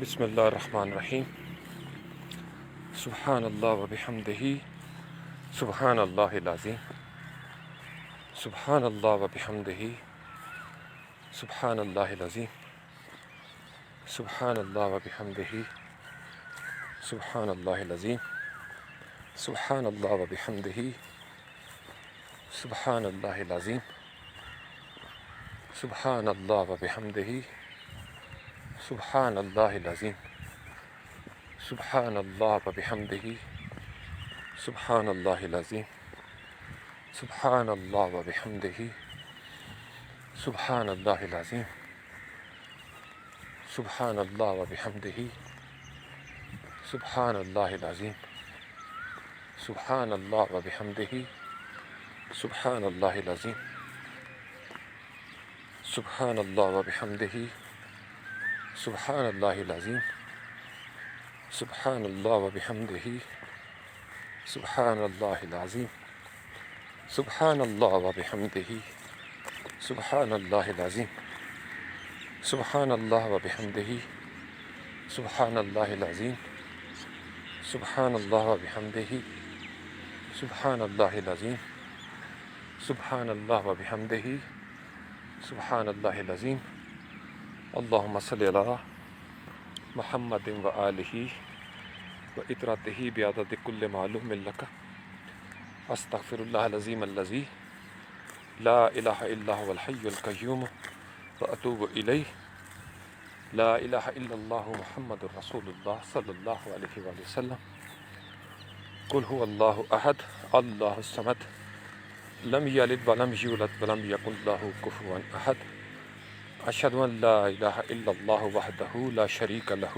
بسم اللہ الرحمن الرحیم سبحان اللہ و بحمدہ سبحان اللہ العظیم سبحان اللہ و بحمدہ سبحان اللہ العظیم سبحان اللہ و بحمدہ سبحان اللہ العظیم سبحان اللہ و بحمدہ سبحان اللہ العظیم سبحان اللہ و بحمدہ سبحان اللہ العظیم سبحان اللہ و بحمدہ سبحان اللہ العظیم سبحان اللہ و بحمدہ سبحان اللہ العظیم سبحان اللہ و بحمدہ سبحان اللہ العظیم سبحان اللہ و بحمدہ سبحان اللہ العظیم سبحان اللہ و بحمدہ سبحان اللہ العظیم سبحان اللہ و بحمدہ سبحان اللہ العظیم سبحان اللہ و بحمدہ سبحان اللہ العظیم سبحان اللہ و بحمدہ سبحان اللہ العظیم سبحان اللہ و بحمدہ سبحان اللہ العظیم سبحان اللہ و بحمدہ سبحان اللہ العظیم اللہم صلی علی محمد و آلہ و اطراتہ بعدد کل معلوم لک استغفر اللہ العظیم الذی لا الہ الا هو الحی القیوم و اتوب الیہ لا الہ الا اللہ محمد رسول اللہ صلی اللہ علیہ وآلہ وسلم قل هو اللہ احد اللہ الصمد لم یلد ولم یولد ولم یکن لہ کفوا احد اشہد ان لا الہ الا اللہ وحدہ لا شریک لہ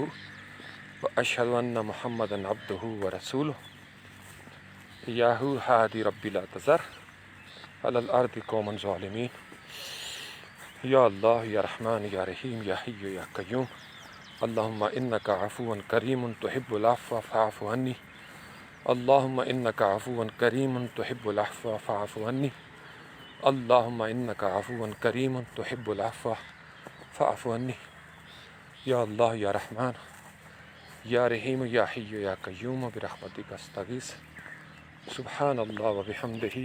واشہد ان محمدا عبدہ ورسولہ یاہو ہادی رب لا تذر علی الارض قوما ظالمین یا اللہ یا رحمن یا رحیم یا حی یا قیوم اللہم انک عفو کریم تحب العفو فاعف عنی اللہم انک عفو کریم تحب العفو فاعف عنی اللہم انک عفو کریم تحب العفو فاعف عنی یا اللہ یا رحمن یا رحیم یا حی یا قیوم برحمتک استغیث سبحان اللہ و بحمدہ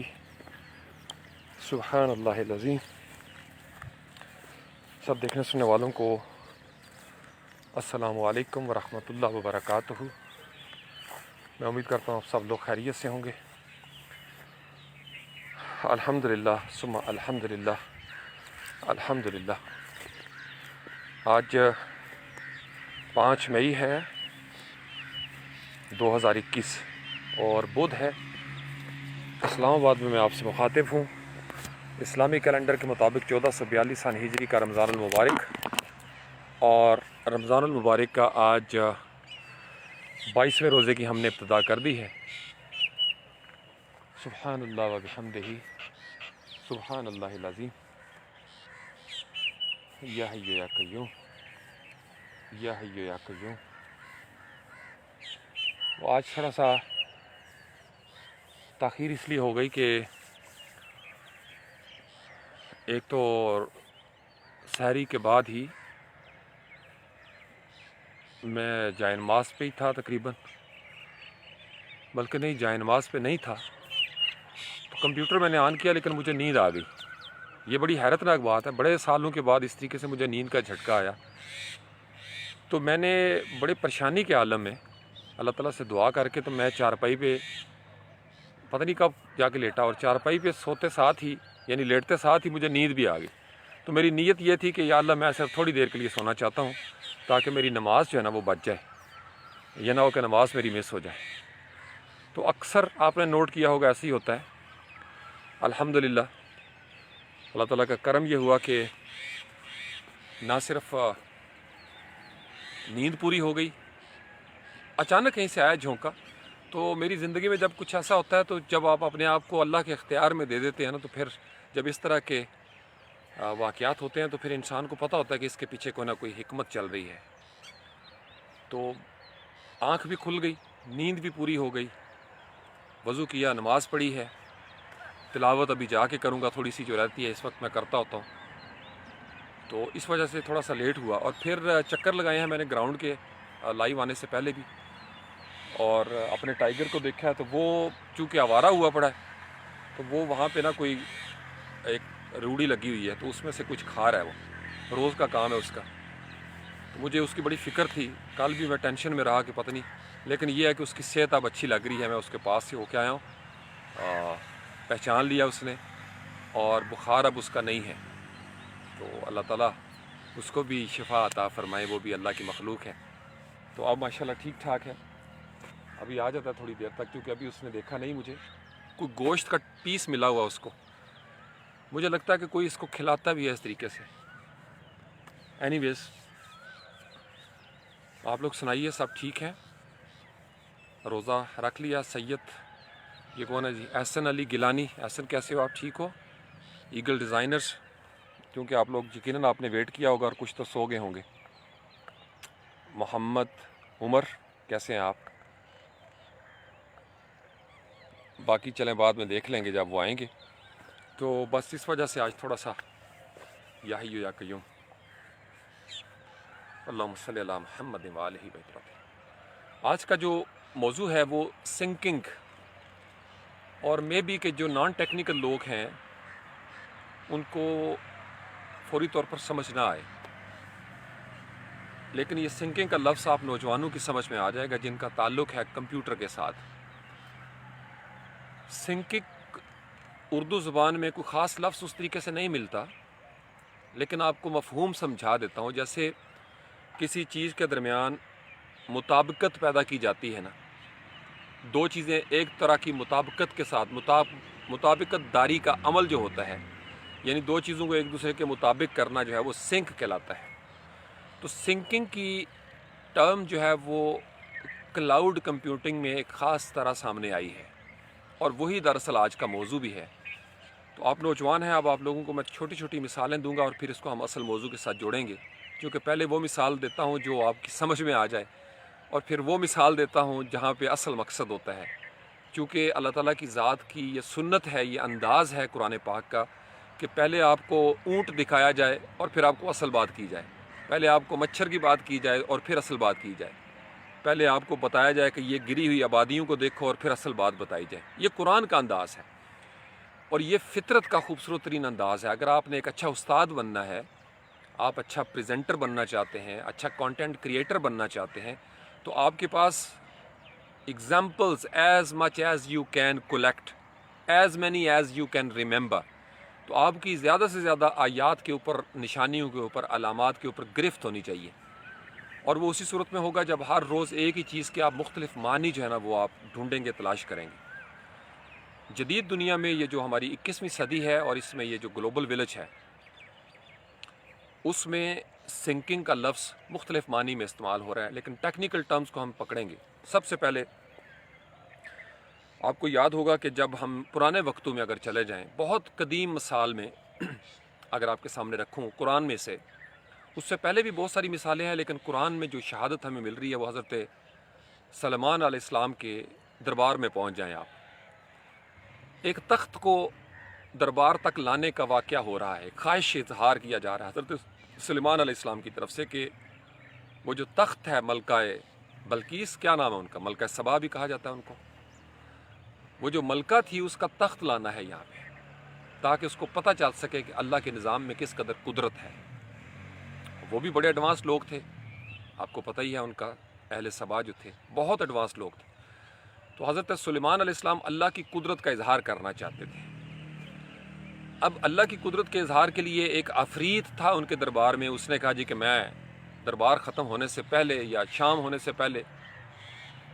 سبحان اللہ العظیم۔ سب دیکھنے سننے والوں کو السلام علیکم ورحمۃ اللہ وبرکاتہ۔ میں امید کرتا ہوں آپ سب لوگ خیریت سے ہوں گے۔ الحمدللہ ثم الحمدللہ الحمدللہ۔ آج 5 مئی ہے 2021 اور بدھ ہے۔ اسلام آباد میں آپ سے مخاطب ہوں۔ اسلامی کیلنڈر کے مطابق 1442 سن ہجری کا رمضان المبارک، اور رمضان المبارک کا آج 22ویں روزے کی ہم نے ابتدا کر دی ہے۔ سبحان اللہ و بحمدہ سبحان اللہ العظیم یا حی یا قیوم یا حی یا قیوم۔ وہ آج تھوڑا سا تاخیر اس لیے ہو گئی کہ ایک تو سحری کے بعد ہی میں جائے نماز پہ ہی تھا تقریباً، بلکہ نہیں جائے نماز پہ نہیں تھا تو کمپیوٹر میں نے آن کیا، لیکن مجھے نیند آ گئی۔ یہ بڑی حیرت ناک بات ہے، بڑے سالوں کے بعد اس طریقے سے مجھے نیند کا جھٹکا آیا۔ تو میں نے بڑے پریشانی کے عالم میں اللہ تعالیٰ سے دعا کر کے تو میں چارپائی پہ پتہ نہیں کب جا کے لیٹا، اور چارپائی پہ سوتے ساتھ ہی یعنی لیٹتے ساتھ ہی مجھے نیند بھی آ گئی۔ تو میری نیت یہ تھی کہ یا اللہ میں صرف تھوڑی دیر کے لیے سونا چاہتا ہوں تاکہ میری نماز جو ہے نا وہ بچ جائے، یہ نہ ہو کہ نماز میری مس ہو جائے۔ تو اکثر آپ نے نوٹ کیا ہوگا ایسے ہی ہوتا ہے۔ الحمدللہ اللہ تعالیٰ کا کرم یہ ہوا کہ نہ صرف نیند پوری ہو گئی، اچانک کہیں سے آیا جھونکا۔ تو میری زندگی میں جب کچھ ایسا ہوتا ہے تو جب آپ اپنے آپ کو اللہ کے اختیار میں دے دیتے ہیں نا، تو پھر جب اس طرح کے واقعات ہوتے ہیں تو پھر انسان کو پتہ ہوتا ہے کہ اس کے پیچھے کوئی نہ کوئی حکمت چل رہی ہے۔ تو آنکھ بھی کھل گئی، نیند بھی پوری ہو گئی، وضو کیا، نماز پڑھی ہے، تلاوت ابھی جا کے کروں گا، تھوڑی سی جو رہتی ہے اس وقت میں کرتا ہوتا ہوں۔ تو اس وجہ سے تھوڑا سا لیٹ ہوا، اور پھر چکر لگائے ہیں میں نے گراؤنڈ کے لائیو آنے سے پہلے بھی، اور اپنے ٹائیگر کو دیکھا ہے تو وہ چونکہ آوارہ ہوا پڑا ہے تو وہ وہاں پہ نا کوئی ایک روڑی لگی ہوئی ہے تو اس میں سے کچھ کھا رہا ہے، وہ روز کا کام ہے اس کا، تو مجھے اس کی بڑی فکر تھی، کل بھی میں ٹینشن میں رہا کہ پتہ نہیں، لیکن یہ ہے کہ اس کی صحت اب اچھی لگ رہی ہے، میں اس کے پاس سے ہو کے آیا ہوں، پہچان لیا اس نے، اور بخار اب اس کا نہیں ہے، تو اللہ تعالیٰ اس کو بھی شفا عطا فرمائے، وہ بھی اللہ کی مخلوق ہے، تو اب ماشاءاللہ ٹھیک ٹھاک ہے، ابھی آ جاتا ہے تھوڑی دیر تک، کیونکہ ابھی اس نے دیکھا نہیں مجھے، کوئی گوشت کا پیس ملا ہوا اس کو، مجھے لگتا ہے کہ کوئی اس کو کھلاتا بھی ہے اس طریقے سے۔ اینی ویز آپ لوگ سنائیے، سب ٹھیک ہیں؟ روزہ رکھ لیا؟ سید یہ کون ہے جی؟ احسن علی گیلانی، احسن کیسے ہو آپ؟ ٹھیک ہو؟ ایگل ڈیزائنرز، کیونکہ آپ لوگ یقیناً آپ نے ویٹ کیا ہوگا اور کچھ تو سو گئے ہوں گے۔ محمد عمر کیسے ہیں آپ؟ باقی چلیں بعد میں دیکھ لیں گے جب وہ آئیں گے، تو بس اس وجہ سے آج تھوڑا سا یا حی یا قیوم، اللہم صلی علی محمد وآلہ وسلم۔ آج کا جو موضوع ہے وہ سنکنگ، اور مے بی کہ جو نان ٹیکنیکل لوگ ہیں ان کو فوری طور پر سمجھ نہ آئے، لیکن یہ سنکنگ کا لفظ آپ نوجوانوں کی سمجھ میں آ جائے گا جن کا تعلق ہے کمپیوٹر کے ساتھ۔ سنکنگ اردو زبان میں کوئی خاص لفظ اس طریقے سے نہیں ملتا، لیکن آپ کو مفہوم سمجھا دیتا ہوں۔ جیسے کسی چیز کے درمیان مطابقت پیدا کی جاتی ہے نا، دو چیزیں ایک طرح کی مطابقت کے ساتھ، مطابقت داری کا عمل جو ہوتا ہے، یعنی دو چیزوں کو ایک دوسرے کے مطابق کرنا جو ہے وہ سنک کہلاتا ہے۔ تو سنکنگ کی ٹرم جو ہے وہ کلاؤڈ کمپیوٹنگ میں ایک خاص طرح سامنے آئی ہے، اور وہی دراصل آج کا موضوع بھی ہے۔ تو آپ نوجوان ہیں، اب آپ لوگوں کو میں چھوٹی چھوٹی مثالیں دوں گا اور پھر اس کو ہم اصل موضوع کے ساتھ جوڑیں گے، کیونکہ پہلے وہ مثال دیتا ہوں جو آپ کی سمجھ میں آ جائے، اور پھر وہ مثال دیتا ہوں جہاں پہ اصل مقصد ہوتا ہے، کیونکہ اللہ تعالیٰ کی ذات کی یہ سنت ہے، یہ انداز ہے قرآن پاک کا کہ پہلے آپ کو اونٹ دکھایا جائے اور پھر آپ کو اصل بات کی جائے، پہلے آپ کو مچھر کی بات کی جائے اور پھر اصل بات کی جائے، پہلے آپ کو بتایا جائے کہ یہ گری ہوئی آبادیوں کو دیکھو اور پھر اصل بات بتائی جائے۔ یہ قرآن کا انداز ہے، اور یہ فطرت کا خوبصورت ترین انداز ہے۔ اگر آپ نے ایک اچھا استاد بننا ہے، آپ اچھا پریزنٹر بننا چاہتے ہیں، اچھا کانٹینٹ کریٹر بننا چاہتے ہیں، تو آپ کے پاس examples as much as you can collect, as many as you can remember، تو آپ کی زیادہ سے زیادہ آیات کے اوپر، نشانیوں کے اوپر، علامات کے اوپر گرفت ہونی چاہیے، اور وہ اسی صورت میں ہوگا جب ہر روز ایک ہی چیز کے آپ مختلف معنی جو ہے نا وہ آپ ڈھونڈیں گے، تلاش کریں گے۔ جدید دنیا میں یہ جو ہماری 21ویں صدی ہے، اور اس میں یہ جو گلوبل ولیج ہے، اس میں سنکنگ کا لفظ مختلف معنی میں استعمال ہو رہا ہے، لیکن ٹیکنیکل ٹرمز کو ہم پکڑیں گے۔ سب سے پہلے آپ کو یاد ہوگا کہ جب ہم پرانے وقتوں میں اگر چلے جائیں، بہت قدیم مثال میں اگر آپ کے سامنے رکھوں قرآن میں سے، اس سے پہلے بھی بہت ساری مثالیں ہیں، لیکن قرآن میں جو شہادت ہمیں مل رہی ہے وہ حضرت سلیمان علیہ السلام کے دربار میں پہنچ جائیں آپ۔ ایک تخت کو دربار تک لانے کا واقعہ ہو رہا ہے، خواہش اظہار کیا جا رہا ہے حضرت سلیمان علیہ السلام کی طرف سے کہ وہ جو تخت ہے ملکہ بلقیس، کیا نام ہے ان کا، ملکہ سبا بھی کہا جاتا ہے ان کو، وہ جو ملکہ تھی اس کا تخت لانا ہے یہاں پہ، تاکہ اس کو پتہ چل سکے کہ اللہ کے نظام میں کس قدر قدرت ہے۔ وہ بھی بڑے ایڈوانس لوگ تھے، آپ کو پتہ ہی ہے ان کا، اہل سبا جو تھے بہت ایڈوانس لوگ تھے۔ تو حضرت سلیمان علیہ السلام اللہ کی قدرت کا اظہار کرنا چاہتے تھے۔ اب اللہ کی قدرت کے اظہار کے لیے ایک عفریت تھا ان کے دربار میں، اس نے کہا جی کہ میں دربار ختم ہونے سے پہلے یا شام ہونے سے پہلے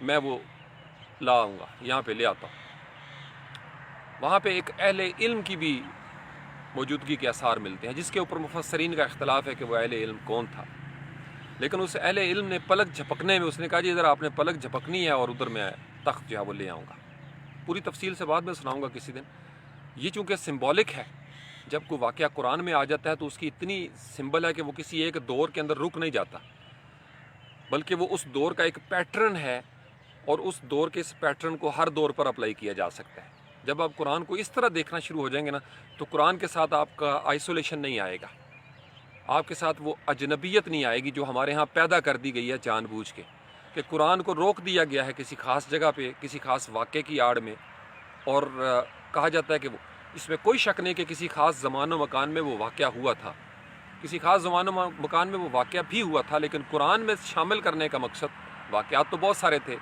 میں وہ لا آؤں گا، یہاں پہ لے آتا ہوں۔ وہاں پہ ایک اہل علم کی بھی موجودگی کے آثار ملتے ہیں، جس کے اوپر مفسرین کا اختلاف ہے کہ وہ اہل علم کون تھا، لیکن اس اہل علم نے پلک جھپکنے میں اس نے کہا جی ادھر آپ نے پلک جھپکنی ہے اور ادھر میں تخت جو ہے وہ لے آؤں گا۔ پوری تفصیل سے بعد میں سناؤں گا کسی دن۔ یہ چونکہ سمبولک ہے، جب کوئی واقعہ قرآن میں آ جاتا ہے تو اس کی اتنی سمبل ہے کہ وہ کسی ایک دور کے اندر رک نہیں جاتا، بلکہ وہ اس دور کا ایک پیٹرن ہے، اور اس دور کے اس پیٹرن کو ہر دور پر اپلائی کیا جا سکتا ہے۔ جب آپ قرآن کو اس طرح دیکھنا شروع ہو جائیں گے نا، تو قرآن کے ساتھ آپ کا آئسولیشن نہیں آئے گا، آپ کے ساتھ وہ اجنبیت نہیں آئے گی جو ہمارے ہاں پیدا کر دی گئی ہے جان بوجھ کے، کہ قرآن کو روک دیا گیا ہے کسی خاص جگہ پہ کسی خاص واقعے کی آڑ میں، اور کہا جاتا ہے کہ وہ اس میں کوئی شک نہیں کہ کسی خاص زمان و مکان میں وہ واقعہ ہوا تھا، کسی خاص زمان و مکان میں وہ واقعہ بھی ہوا تھا، لیکن قرآن میں شامل کرنے کا مقصد واقعات تو بہت سارے تھے۔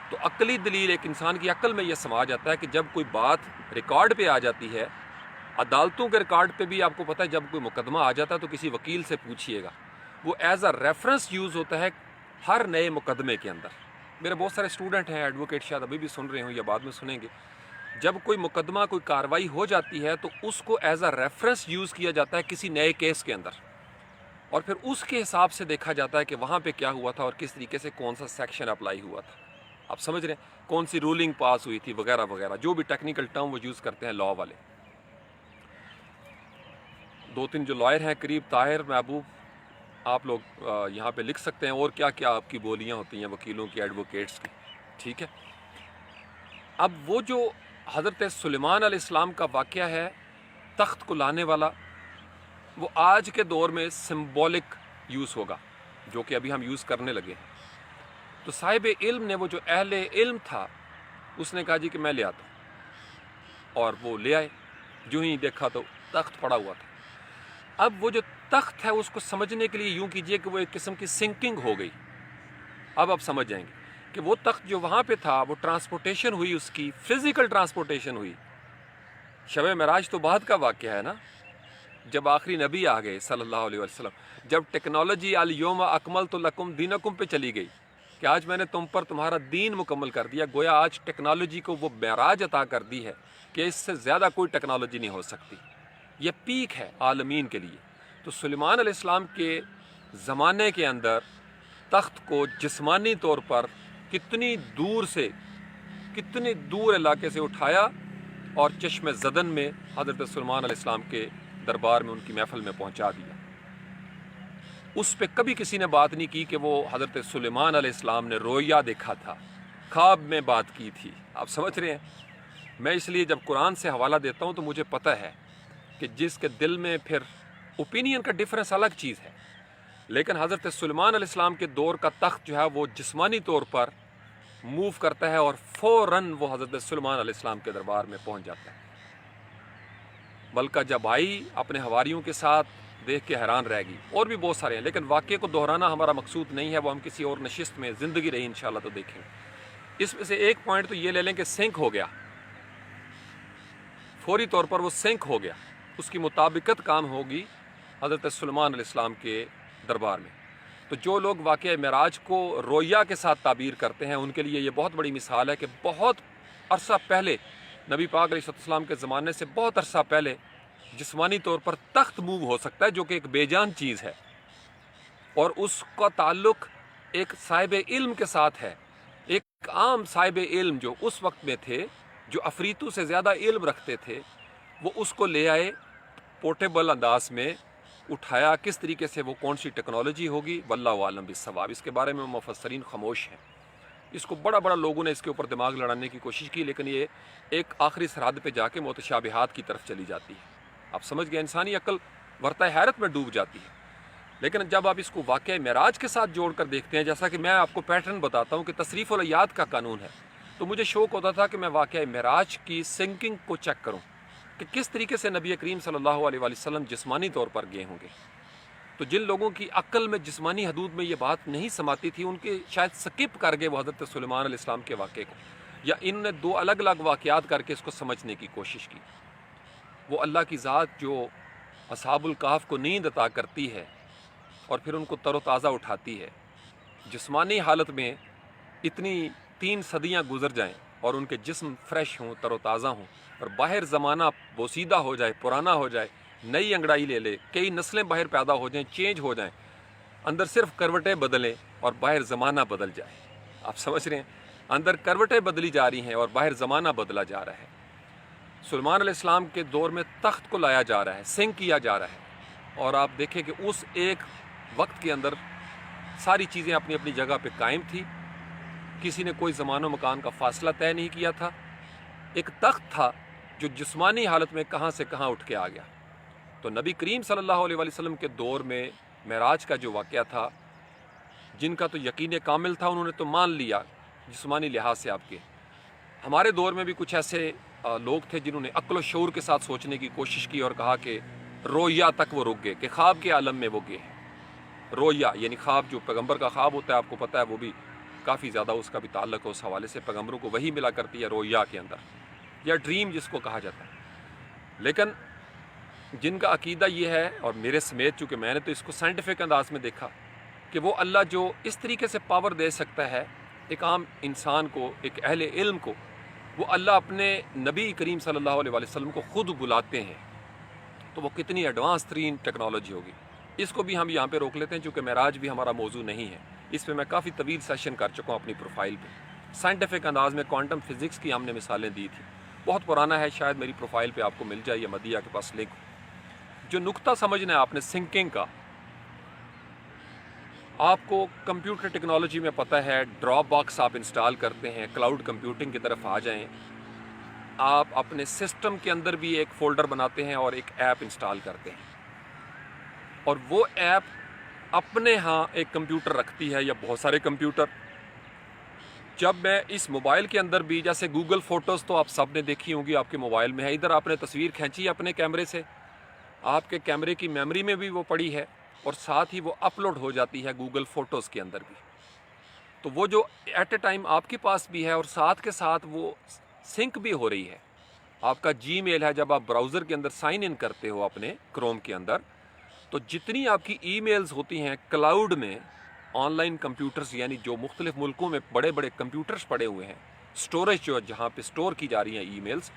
تو عقلی دلیل ایک انسان کی عقل میں یہ سما جاتا ہے کہ جب کوئی بات ریکارڈ پہ آ جاتی ہے، عدالتوں کے ریکارڈ پہ بھی آپ کو پتہ ہے جب کوئی مقدمہ آ جاتا ہے تو کسی وکیل سے پوچھئے گا، وہ ایز اے ریفرنس یوز ہوتا ہے ہر نئے مقدمے کے اندر۔ میرے بہت سارے اسٹوڈنٹ ہیں، ایڈوکیٹ شاید ابھی بھی سن رہے ہوں یا بعد میں سنیں گے، جب کوئی مقدمہ کوئی کارروائی ہو جاتی ہے تو اس کو ایز اے ریفرنس یوز کیا جاتا ہے کسی نئے کیس کے اندر، اور پھر اس کے حساب سے دیکھا جاتا ہے کہ وہاں پہ کیا ہوا تھا اور کس طریقے سے کون سا سیکشن اپلائی ہوا تھا، آپ سمجھ رہے ہیں، کون سی رولنگ پاس ہوئی تھی وغیرہ وغیرہ، جو بھی ٹیکنیکل ٹرم وہ یوز کرتے ہیں لاء والے۔ دو تین جو لائر ہیں، قریب، طاہر، محبوب، آپ لوگ یہاں پہ لکھ سکتے ہیں اور کیا کیا آپ کی بولیاں ہوتی ہیں وکیلوں کی، ایڈوکیٹس کی، ٹھیک ہے۔ اب وہ جو حضرت سلیمان علیہ السلام کا واقعہ ہے تخت کو لانے والا، وہ آج کے دور میں سمبولک یوز ہوگا، جو کہ ابھی ہم یوز کرنے لگے ہیں۔ تو صاحب علم نے، وہ جو اہل علم تھا، اس نے کہا جی کہ میں لے آتا ہوں، اور وہ لے آئے، جو ہی دیکھا تو تخت پڑا ہوا تھا۔ اب وہ جو تخت ہے اس کو سمجھنے کے لیے یوں کیجئے کہ وہ ایک قسم کی سنکنگ ہو گئی۔ اب آپ سمجھ جائیں گے کہ وہ تخت جو وہاں پہ تھا، وہ ٹرانسپورٹیشن ہوئی، اس کی فزیکل ٹرانسپورٹیشن ہوئی۔ شب معراج تو بعد کا واقعہ ہے نا، جب آخری نبی آ گئے صلی اللہ علیہ وسلم، جب ٹیکنالوجی الیوم اکملت لکم دینکم پہ چلی گئی کہ آج میں نے تم پر تمہارا دین مکمل کر دیا، گویا آج ٹیکنالوجی کو وہ معراج عطا کر دی ہے کہ اس سے زیادہ کوئی ٹیکنالوجی نہیں ہو سکتی، یہ پیک ہے عالمین کے لیے۔ تو سلیمان علیہ السلام کے زمانے کے اندر تخت کو جسمانی طور پر کتنی دور علاقے سے اٹھایا اور چشم زدن میں حضرت سلیمان علیہ السلام کے دربار میں، ان کی محفل میں پہنچا دیا۔ اس پہ کبھی کسی نے بات نہیں کی کہ وہ حضرت سلیمان علیہ السلام نے رویا دیکھا تھا، خواب میں بات کی تھی، آپ سمجھ رہے ہیں۔ میں اس لیے جب قرآن سے حوالہ دیتا ہوں تو مجھے پتہ ہے کہ جس کے دل میں پھر اوپینین کا ڈیفرنس الگ چیز ہے، لیکن حضرت سلیمان علیہ السلام کے دور کا تخت جو ہے وہ جسمانی طور پر موو کرتا ہے اور فوراً وہ حضرت سلیمان علیہ السلام کے دربار میں پہنچ جاتا ہے۔ بلکہ جب آئی اپنے حواریوں کے ساتھ دیکھ کے حیران رہ گئی، اور بھی بہت سارے ہیں، لیکن واقعے کو دہرانا ہمارا مقصود نہیں ہے، وہ ہم کسی اور نشست میں زندگی رہی انشاءاللہ تو دیکھیں گے۔ اس میں سے ایک پوائنٹ تو یہ لے لیں کہ سنک ہو گیا، فوری طور پر وہ سنک ہو گیا، اس کی مطابقت کام ہوگی حضرت سلیمان علیہ السلام کے دربار میں۔ تو جو لوگ واقعہ معراج کو رویا کے ساتھ تعبیر کرتے ہیں، ان کے لیے یہ بہت بڑی مثال ہے کہ بہت عرصہ پہلے، نبی پاک علیہ السلام کے زمانے سے بہت عرصہ پہلے جسمانی طور پر تخت موو ہو سکتا ہے، جو کہ ایک بے جان چیز ہے، اور اس کا تعلق ایک صاحب علم کے ساتھ ہے، ایک عام صاحب علم جو اس وقت میں تھے، جو عفریتوں سے زیادہ علم رکھتے تھے، وہ اس کو لے آئے پورٹیبل انداز میں، اٹھایا، کس طریقے سے وہ کون سی ٹیکنالوجی ہوگی واللہ عالم بالصواب، اس کے بارے میں مفسرین خاموش ہیں۔ اس کو بڑا لوگوں نے اس کے اوپر دماغ لڑانے کی کوشش کی، لیکن یہ ایک آخری سرحد پہ جا کے متشابہات کی طرف چلی جاتی ہے، آپ سمجھ گئے، انسانی عقل ورطہ حیرت میں ڈوب جاتی ہے۔ لیکن جب آپ اس کو واقعہ معراج کے ساتھ جوڑ کر دیکھتے ہیں، جیسا کہ میں آپ کو پیٹرن بتاتا ہوں کہ تصریف الیات کا قانون ہے، تو مجھے شوق ہوتا تھا کہ میں واقعہ معراج کی سنکنگ کو چیک کروں کہ کس طریقے سے نبی کریم صلی اللہ علیہ وسلم جسمانی طور پر گئے ہوں گے۔ تو جن لوگوں کی عقل میں جسمانی حدود میں یہ بات نہیں سماتی تھی، ان کے شاید سکپ کر گئے وہ حضرت سلیمان علیہ السلام کے واقعے کو، یا ان نے دو الگ الگ واقعات کر کے اس کو سمجھنے کی کوشش کی۔ وہ اللہ کی ذات جو اصحاب الکہف کو نیند عطا کرتی ہے اور پھر ان کو تر و تازہ اٹھاتی ہے، جسمانی حالت میں اتنی 3 صدیاں گزر جائیں اور ان کے جسم فریش ہوں، تر و تازہ ہوں، اور باہر زمانہ بوسیدہ ہو جائے، پرانا ہو جائے، نئی انگڑائی لے لے، کئی نسلیں باہر پیدا ہو جائیں، چینج ہو جائیں، اندر صرف کروٹیں بدلیں اور باہر زمانہ بدل جائے، آپ سمجھ رہے ہیں، اندر کروٹیں بدلی جا رہی ہیں اور باہر زمانہ بدلا جا رہا ہے۔ سلیمان علیہ السلام کے دور میں تخت کو لایا جا رہا ہے، سنک کیا جا رہا ہے، اور آپ دیکھیں کہ اس ایک وقت کے اندر ساری چیزیں اپنی اپنی جگہ پہ قائم تھی، کسی نے کوئی زمان و مکان کا فاصلہ طے نہیں کیا تھا، ایک تخت تھا جو جسمانی حالت میں کہاں سے کہاں اٹھ کے آ گیا۔ تو نبی کریم صلی اللہ علیہ وسلم کے دور میں معراج کا جو واقعہ تھا، جن کا تو یقین کامل تھا، انہوں نے تو مان لیا جسمانی لحاظ سے آپ کے. ہمارے دور میں بھی کچھ ایسے لوگ تھے جنہوں نے عقل و شعور کے ساتھ سوچنے کی کوشش کی اور کہا کہ رویا تک وہ رک گئے، کہ خواب کے عالم میں وہ گئے ہیں. رویا یعنی خواب، جو پیغمبر کا خواب ہوتا ہے آپ کو پتہ ہے، وہ بھی کافی زیادہ اس کا بھی تعلق ہے اس حوالے سے، پیغمبروں کو وہی ملا کرتی ہے رویا کے اندر، یا ڈریم جس کو کہا جاتا ہے. لیکن جن کا عقیدہ یہ ہے، اور میرے سمیت، چونکہ میں نے تو اس کو سائنٹیفک انداز میں دیکھا، کہ وہ اللہ جو اس طریقے سے پاور دے سکتا ہے ایک عام انسان کو، ایک اہل علم کو، وہ اللہ اپنے نبی کریم صلی اللہ علیہ وسلم کو خود بلاتے ہیں، تو وہ کتنی ایڈوانس ترین ٹیکنالوجی ہوگی. اس کو بھی ہم یہاں پہ روک لیتے ہیں، چونکہ معراج بھی ہمارا موضوع نہیں ہے. اس پہ میں کافی طویل سیشن کر چکا ہوں اپنی پروفائل پہ. سائنٹیفک انداز میں کوانٹم فزکس کی ہم نے مثالیں دی تھی، بہت پرانا ہے، شاید میری پروفائل پہ آپ کو مل جائے یا مدیہ کے پاس لنک. جو نقطہ سمجھنا ہے آپ نے سنکنگ کا، آپ کو کمپیوٹر ٹیکنالوجی میں پتہ ہے، ڈراپ باکس آپ انسٹال کرتے ہیں، کلاؤڈ کمپیوٹنگ کی طرف آ جائیں. آپ اپنے سسٹم کے اندر بھی ایک فولڈر بناتے ہیں اور ایک ایپ انسٹال کرتے ہیں، اور وہ ایپ اپنے ہاں ایک کمپیوٹر رکھتی ہے یا بہت سارے کمپیوٹر. جب میں اس موبائل کے اندر بھی، جیسے گوگل فوٹوز تو آپ سب نے دیکھی ہوں گی، آپ کے موبائل میں ہے، ادھر آپ نے تصویر کھینچی اپنے کیمرے سے، آپ کے کیمرے کی میموری میں بھی وہ پڑی ہے، اور ساتھ ہی وہ اپلوڈ ہو جاتی ہے گوگل فوٹوز کے اندر بھی. تو وہ جو ایٹ اے ٹائم آپ کے پاس بھی ہے، اور ساتھ کے ساتھ وہ سنک بھی ہو رہی ہے. آپ کا جی میل ہے، جب آپ براؤزر کے اندر سائن ان کرتے ہو اپنے کروم کے اندر، تو جتنی آپ کی ای میلز ہوتی ہیں کلاؤڈ میں، آن لائن کمپیوٹرز، یعنی جو مختلف ملکوں میں بڑے بڑے کمپیوٹرز پڑے ہوئے ہیں، سٹوریج جو جہاں پہ سٹور کی جا رہی ہیں ای میلز،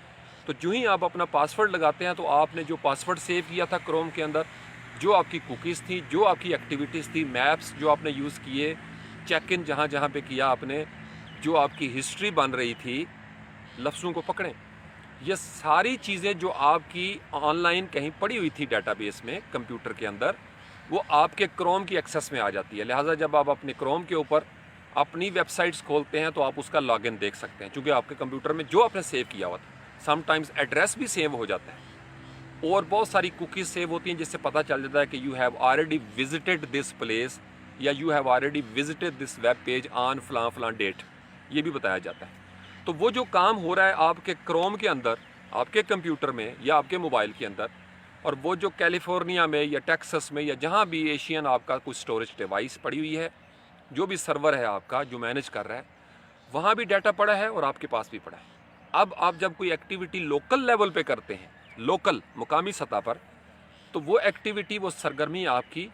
تو جو ہی آپ اپنا پاسورڈ لگاتے ہیں، تو آپ نے جو پاسورڈ سیو کیا تھا کروم کے اندر، جو آپ کی کوکیز تھیں، جو آپ کی ایکٹیویٹیز تھی، میپس جو آپ نے یوز کیے، چیک ان جہاں جہاں پہ کیا آپ نے، جو آپ کی ہسٹری بن رہی تھی، لفظوں کو پکڑیں، یہ ساری چیزیں جو آپ کی آن لائن کہیں پڑی ہوئی تھی ڈیٹا بیس میں کمپیوٹر کے اندر، وہ آپ کے کروم کی ایکسس میں آ جاتی ہے. لہٰذا جب آپ اپنے کروم کے اوپر اپنی ویب سائٹس کھولتے ہیں تو آپ اس کا لاگ ان دیکھ سکتے ہیں، چونکہ آپ کے کمپیوٹر میں جو آپ نے سیو کیا ہوا تھا. سم ٹائمز ایڈریس بھی سیو ہو جاتا ہے، اور بہت ساری کوکیز سیو ہوتی ہیں، جس سے پتہ چل جاتا ہے کہ you have already visited this place, یا you have already visited this web page on فلاں فلاں ڈیٹ، یہ بھی بتایا جاتا ہے. تو وہ جو کام ہو رہا ہے آپ کے کروم کے اندر، آپ کے کمپیوٹر میں یا آپ کے موبائل کے اندر، اور وہ جو کیلیفورنیا میں یا ٹیکسس میں یا جہاں بھی ایشین آپ کا کوئی سٹوریج ڈیوائس پڑی ہوئی ہے، جو بھی سرور ہے آپ کا جو مینیج کر رہا ہے، وہاں بھی ڈیٹا پڑا ہے اور آپ کے پاس بھی پڑا ہے. اب آپ جب کوئی ایکٹیویٹی لوکل لیول پہ کرتے ہیں، لوکل مقامی سطح پر، تو وہ ایکٹیویٹی، وہ سرگرمی آپ کی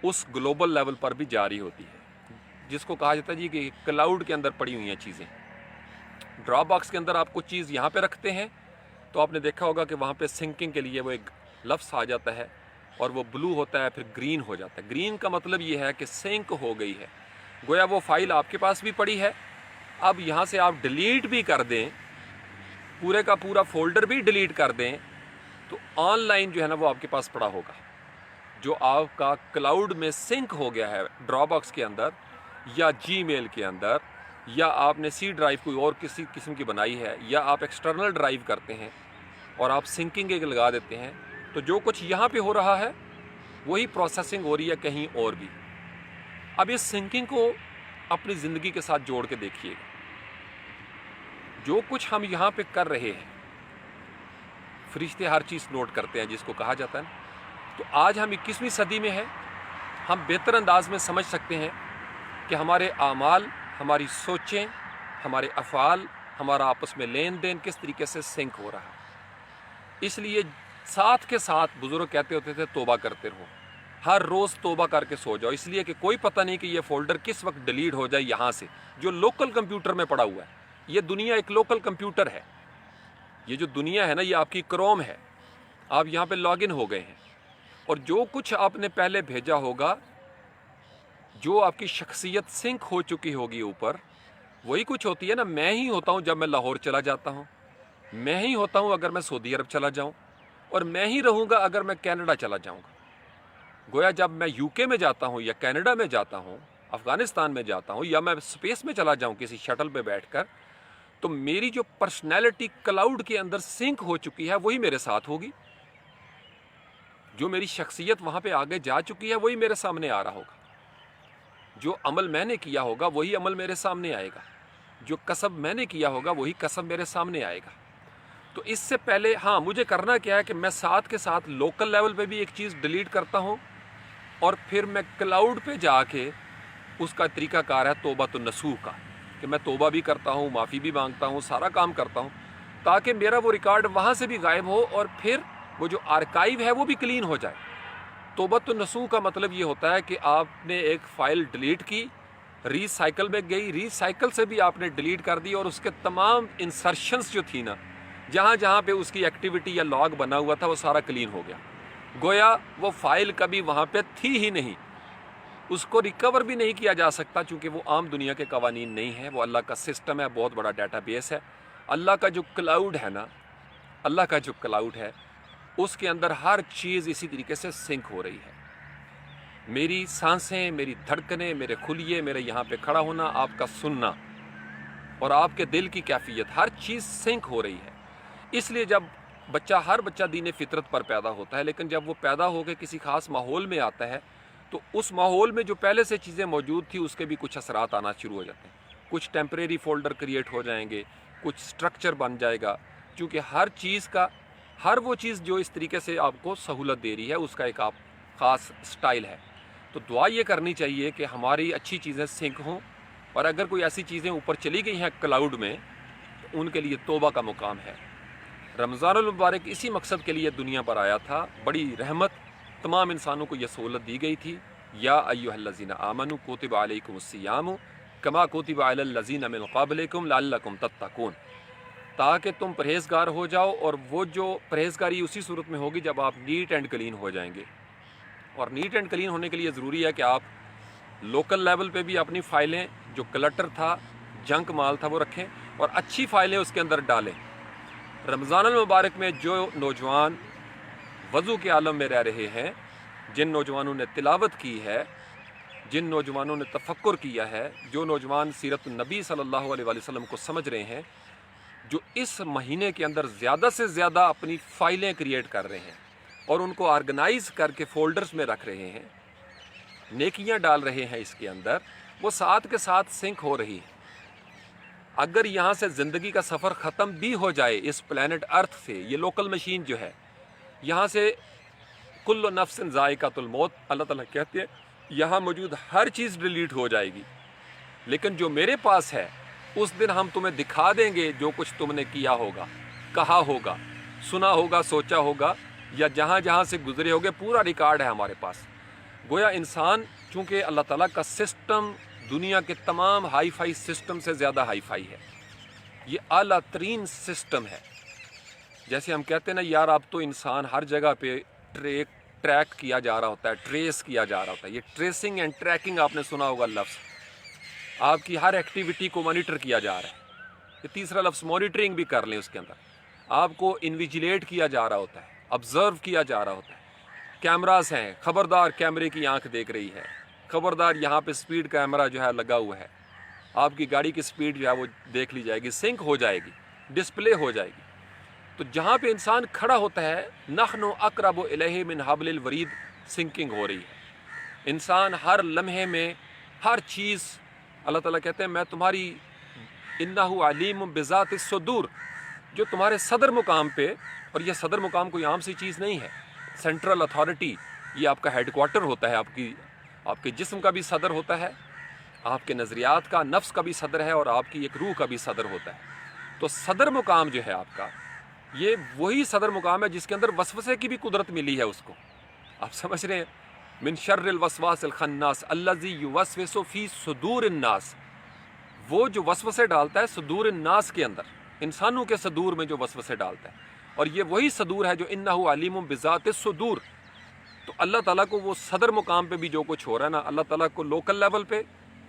اس گلوبل لیول پر بھی جاری ہوتی ہے، جس کو کہا جاتا ہے جی کہ کلاؤڈ کے اندر پڑی ہوئی ہیں چیزیں. ڈراپ باکس کے اندر آپ کچھ چیز یہاں پہ رکھتے ہیں، تو آپ نے دیکھا ہوگا کہ وہاں پہ سنکنگ کے لیے وہ ایک لفظ آ جاتا ہے، اور وہ بلو ہوتا ہے، پھر گرین ہو جاتا ہے. گرین کا مطلب یہ ہے کہ سنک ہو گئی ہے، گویا وہ فائل آپ کے پاس بھی پڑی ہے. اب یہاں سے آپ ڈیلیٹ بھی کر دیں، پورے کا پورا فولڈر بھی ڈیلیٹ کر دیں، تو آن لائن جو ہے نا وہ آپ کے پاس پڑا ہوگا، جو آپ کا کلاؤڈ میں سنک ہو گیا ہے ڈراپ باکس کے اندر یا جی میل کے اندر، یا آپ نے سی ڈرائیو کوئی اور کسی قسم کی بنائی ہے، یا آپ ایکسٹرنل ڈرائیو کرتے ہیں اور آپ سنکنگ ایک لگا دیتے ہیں، تو جو کچھ یہاں پہ ہو رہا ہے وہی پروسیسنگ ہو رہی ہے کہیں اور بھی. اب اس سنکنگ کو اپنی زندگی کے ساتھ جوڑ کے دیکھیے گا. جو کچھ ہم یہاں پہ کر رہے ہیں، فرشتے ہر چیز نوٹ کرتے ہیں جس کو کہا جاتا ہے نا. تو آج ہم 21ویں صدی میں ہیں، ہم بہتر انداز میں سمجھ سکتے ہیں کہ ہمارے اعمال، ہماری سوچیں، ہمارے افعال، ہمارا آپس میں لین دین کس طریقے سے سنک ہو رہا ہے. اس لیے ساتھ کے ساتھ بزرگ کہتے ہوتے تھے توبہ کرتے رہو، ہر روز توبہ کر کے سو جاؤ، اس لیے کہ کوئی پتہ نہیں کہ یہ فولڈر کس وقت ڈیلیٹ ہو جائے یہاں سے جو لوکل کمپیوٹر میں پڑا ہوا ہے. یہ دنیا ایک لوکل کمپیوٹر ہے، یہ جو دنیا ہے نا یہ آپ کی کروم ہے، آپ یہاں پہ لاگ ان ہو گئے ہیں، اور جو کچھ آپ نے پہلے بھیجا ہوگا، جو آپ کی شخصیت سنک ہو چکی ہوگی اوپر، وہی کچھ ہوتی ہے نا. میں ہی ہوتا ہوں جب میں لاہور چلا جاتا ہوں، میں ہی ہوتا ہوں اگر میں سعودی عرب چلا جاؤں، اور میں ہی رہوں گا اگر میں کینیڈا چلا جاؤں گا. گویا جب میں یو کے میں جاتا ہوں یا کینیڈا میں جاتا ہوں، افغانستان میں جاتا ہوں، یا میں اسپیس میں چلا جاؤں کسی شٹل پہ بیٹھ کر، تو میری جو پرسنالٹی کلاؤڈ کے اندر سنک ہو چکی ہے وہی میرے ساتھ ہوگی. جو میری شخصیت وہاں پہ آگے جا چکی ہے وہی میرے سامنے آ رہا ہوگا، جو عمل میں نے کیا ہوگا وہی عمل میرے سامنے آئے گا، جو کسب میں نے کیا ہوگا وہی کسب میرے سامنے آئے گا۔ تو اس سے پہلے ہاں مجھے کرنا کیا ہے کہ میں ساتھ کے ساتھ لوکل لیول پہ بھی ایک چیز ڈیلیٹ کرتا ہوں، اور پھر میں کلاؤڈ پہ جا کے اس کا طریقہ کار ہے توبہ النصوح کا، کہ میں توبہ بھی کرتا ہوں، معافی بھی مانگتا ہوں، سارا کام کرتا ہوں، تاکہ میرا وہ ریکارڈ وہاں سے بھی غائب ہو اور پھر وہ جو آرکائیو ہے وہ بھی کلین ہو جائے۔ توبہ النصوح کا مطلب یہ ہوتا ہے کہ آپ نے ایک فائل ڈیلیٹ کی، ری سائیکل میں گئی، ری سائیکل سے بھی آپ نے ڈیلیٹ کر دی، اور اس کے تمام انسرشنز جو تھی نا، جہاں جہاں پہ اس کی ایکٹیویٹی یا لاگ بنا ہوا تھا وہ سارا کلین ہو گیا، گویا وہ فائل کبھی وہاں پہ تھی ہی نہیں، اس کو ریکور بھی نہیں کیا جا سکتا، چونکہ وہ عام دنیا کے قوانین نہیں ہیں، وہ اللہ کا سسٹم ہے، بہت بڑا ڈیٹا بیس ہے۔ اللہ کا جو کلاؤڈ ہے نا، اللہ کا جو کلاؤڈ ہے اس کے اندر ہر چیز اسی طریقے سے سنک ہو رہی ہے، میری سانسیں، میری دھڑکنیں، میرے خلیے، میرے یہاں پہ کھڑا ہونا، آپ کا سننا اور آپ کے دل کی کیفیت، ہر چیز سنک ہو رہی ہے۔ اس لیے جب ہر بچہ دین فطرت پر پیدا ہوتا ہے، لیکن جب وہ پیدا ہو کے کسی خاص ماحول میں آتا ہے تو اس ماحول میں جو پہلے سے چیزیں موجود تھی اس کے بھی کچھ اثرات آنا شروع ہو جاتے ہیں، کچھ ٹیمپریری فولڈر کریٹ ہو جائیں گے، کچھ سٹرکچر بن جائے گا، کیونکہ ہر وہ چیز جو اس طریقے سے آپ کو سہولت دے رہی ہے اس کا ایک خاص سٹائل ہے۔ تو دعا یہ کرنی چاہیے کہ ہماری اچھی چیزیں سنک ہوں، اور اگر کوئی ایسی چیزیں اوپر چلی گئی ہیں کلاؤڈ میں تو ان کے لیے توبہ کا مقام ہے۔ رمضان المبارک اسی مقصد کے لیے دنیا پر آیا تھا، بڑی رحمت، تمام انسانوں کو یہ سہولت دی گئی تھی، یا ایھا الذین آمنوا کتب علیکم الصیام کما کتب علی الذین من قبلکم لعلکم تتقون، تاکہ تم پرہیزگار ہو جاؤ، اور وہ جو پرہیزگاری اسی صورت میں ہوگی جب آپ نیٹ اینڈ کلین ہو جائیں گے۔ اور نیٹ اینڈ کلین ہونے کے لیے ضروری ہے کہ آپ لوکل لیول پہ بھی اپنی فائلیں، جو کلٹر تھا، جنک مال تھا، وہ رکھیں، اور اچھی فائلیں اس کے اندر ڈالیں۔ رمضان المبارک میں جو نوجوان وضو کے عالم میں رہ رہے ہیں، جن نوجوانوں نے تلاوت کی ہے، جن نوجوانوں نے تفکر کیا ہے، جو نوجوان سیرت النبی صلی اللہ علیہ وسلم کو سمجھ رہے ہیں، جو اس مہینے کے اندر زیادہ سے زیادہ اپنی فائلیں کریٹ کر رہے ہیں اور ان کو آرگنائز کر کے فولڈرز میں رکھ رہے ہیں، نیکیاں ڈال رہے ہیں اس کے اندر، وہ ساتھ کے ساتھ سنک ہو رہی ہیں۔ اگر یہاں سے زندگی کا سفر ختم بھی ہو جائے اس پلانٹ ارتھ سے، یہ لوکل مشین جو ہے، یہاں سے کل نفس ذائقۃ الموت، اللہ تعالیٰ کہتے ہیں یہاں موجود ہر چیز ڈیلیٹ ہو جائے گی، لیکن جو میرے پاس ہے اس دن ہم تمہیں دکھا دیں گے جو کچھ تم نے کیا ہوگا، کہا ہوگا، سنا ہوگا، سوچا ہوگا، یا جہاں جہاں سے گزرے ہوگے، پورا ریکارڈ ہے ہمارے پاس۔ گویا انسان چونکہ اللہ تعالیٰ کا سسٹم دنیا کے تمام ہائی فائی سسٹم سے زیادہ ہائی فائی ہے، یہ اعلیٰ ترین سسٹم ہے۔ جیسے ہم کہتے ہیں نا یار، اب تو انسان ہر جگہ پہ ٹریک کیا جا رہا ہوتا ہے، ٹریس کیا جا رہا ہوتا ہے، یہ ٹریسنگ اینڈ ٹریکنگ آپ نے سنا ہوگا لفظ، آپ کی ہر ایکٹیویٹی کو مانیٹر کیا جا رہا ہے۔ یہ تیسرا لفظ مانیٹرنگ بھی کر لیں، اس کے اندر آپ کو انویجیلیٹ کیا جا رہا ہوتا ہے، آبزرو کیا جا رہا ہوتا ہے، کیمراز ہیں، خبردار کیمرے کی آنکھ دیکھ رہی ہے، خبردار یہاں پہ سپیڈ کیمرہ جو ہے لگا ہوا ہے، آپ کی گاڑی کی سپیڈ جو ہے وہ دیکھ لی جائے گی، سنک ہو جائے گی، ڈسپلے ہو جائے گی۔ تو جہاں پہ انسان کھڑا ہوتا ہے، نحن اقرب الیہ من حبل الورید، سنکنگ ہو رہی ہے۔ انسان ہر لمحے میں ہر چیز، اللہ تعالیٰ کہتے ہیں میں تمہاری انہ علیم بذات الصدور، جو تمہارے صدر مقام پہ، اور یہ صدر مقام کوئی عام سی چیز نہیں ہے، سینٹرل اتھارٹی، یہ آپ کا ہیڈ کوارٹر ہوتا ہے، آپ کے جسم کا بھی صدر ہوتا ہے، آپ کے نظریات کا، نفس کا بھی صدر ہے، اور آپ کی ایک روح کا بھی صدر ہوتا ہے۔ تو صدر مقام جو ہے آپ کا، یہ وہی صدر مقام ہے جس کے اندر وسوسے کی بھی قدرت ملی ہے اس کو، آپ سمجھ رہے ہیں؟ من شر الوسواس الخناس الذی یوسوس فی صدور الناس، وہ جو وسوسے ڈالتا ہے صدور الناس کے اندر، انسانوں کے صدور میں جو وسوسے ڈالتا ہے، اور یہ وہی صدور ہے جو انہ علیم بذات الصدور۔ تو اللہ تعالیٰ کو وہ صدر مقام پہ بھی جو کچھ ہو رہا ہے نا، اللہ تعالیٰ کو لوکل لیول پہ،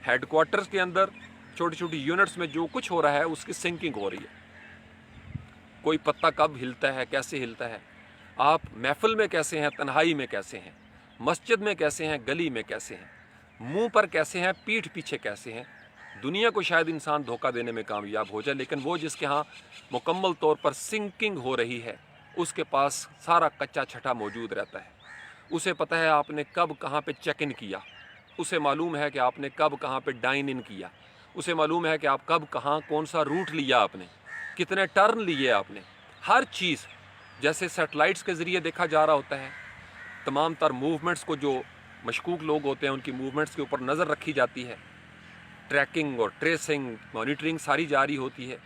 ہیڈ کوارٹرز کے اندر، چھوٹی چھوٹی یونٹس میں جو کچھ ہو رہا ہے اس کی سنکنگ ہو رہی ہے۔ کوئی پتا کب ہلتا ہے، کیسے ہلتا ہے، آپ محفل میں کیسے ہیں، تنہائی میں کیسے ہیں، مسجد میں کیسے ہیں، گلی میں کیسے ہیں، منہ پر کیسے ہیں، پیٹھ پیچھے کیسے ہیں۔ دنیا کو شاید انسان دھوکہ دینے میں کامیاب ہو جائے، لیکن وہ جس کے ہاں مکمل طور پر سنکنگ ہو رہی ہے، اس کے پاس سارا کچا چھٹا موجود رہتا ہے۔ اسے پتہ ہے آپ نے کب کہاں پہ چیک ان کیا، اسے معلوم ہے کہ آپ نے کب کہاں پہ ڈائن ان کیا، اسے معلوم ہے کہ آپ کب کہاں کون سا روٹ لیا، آپ نے کتنے ٹرن لیے، آپ نے ہر چیز جیسے سیٹلائٹس کے ذریعے دیکھا جا رہا ہوتا ہے، تمام تر موومنٹس کو، جو مشکوک لوگ ہوتے ہیں ان کی موومنٹس کے اوپر نظر رکھی جاتی ہے، ٹریکنگ اور ٹریسنگ مانیٹرنگ ساری جاری ہوتی ہے،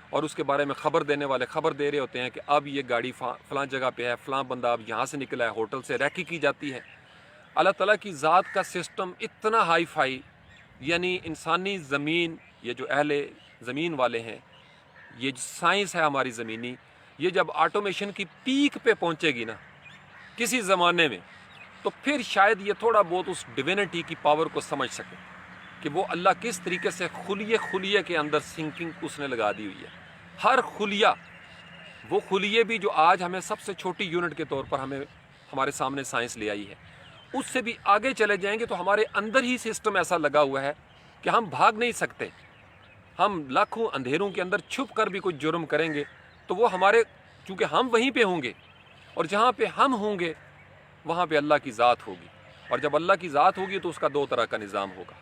اور اس کے بارے میں خبر دینے والے خبر دے رہے ہوتے ہیں کہ اب یہ گاڑی فلاں جگہ پہ ہے، فلاں بندہ اب یہاں سے نکلا ہے، ہوٹل سے ریکی کی جاتی ہے۔ اللہ تعالیٰ کی ذات کا سسٹم اتنا ہائی فائی، یعنی انسانی زمین، یہ جو اہل زمین والے ہیں، یہ جو سائنس ہے ہماری زمینی، یہ جب آٹومیشن کی پیک پہ پہنچے گی نا کسی زمانے میں، تو پھر شاید یہ تھوڑا بہت اس ڈیوینٹی کی پاور کو سمجھ سکے کہ وہ اللہ کس طریقے سے خلیے کے اندر سنکنگ اس نے لگا دی ہوئی ہے۔ ہر خلیہ، وہ خلیے بھی جو آج ہمیں سب سے چھوٹی یونٹ کے طور پر ہمارے سامنے سائنس لے آئی ہے، اس سے بھی آگے چلے جائیں گے تو ہمارے اندر ہی سسٹم ایسا لگا ہوا ہے کہ ہم بھاگ نہیں سکتے۔ ہم لاکھوں اندھیروں کے اندر چھپ کر بھی کوئی جرم کریں گے تو وہ ہمارے، چونکہ ہم وہیں پہ ہوں گے، اور جہاں پہ ہم ہوں گے وہاں پہ اللہ کی ذات ہوگی، اور جب اللہ کی ذات ہوگی تو اس کا دو طرح کا نظام ہوگا،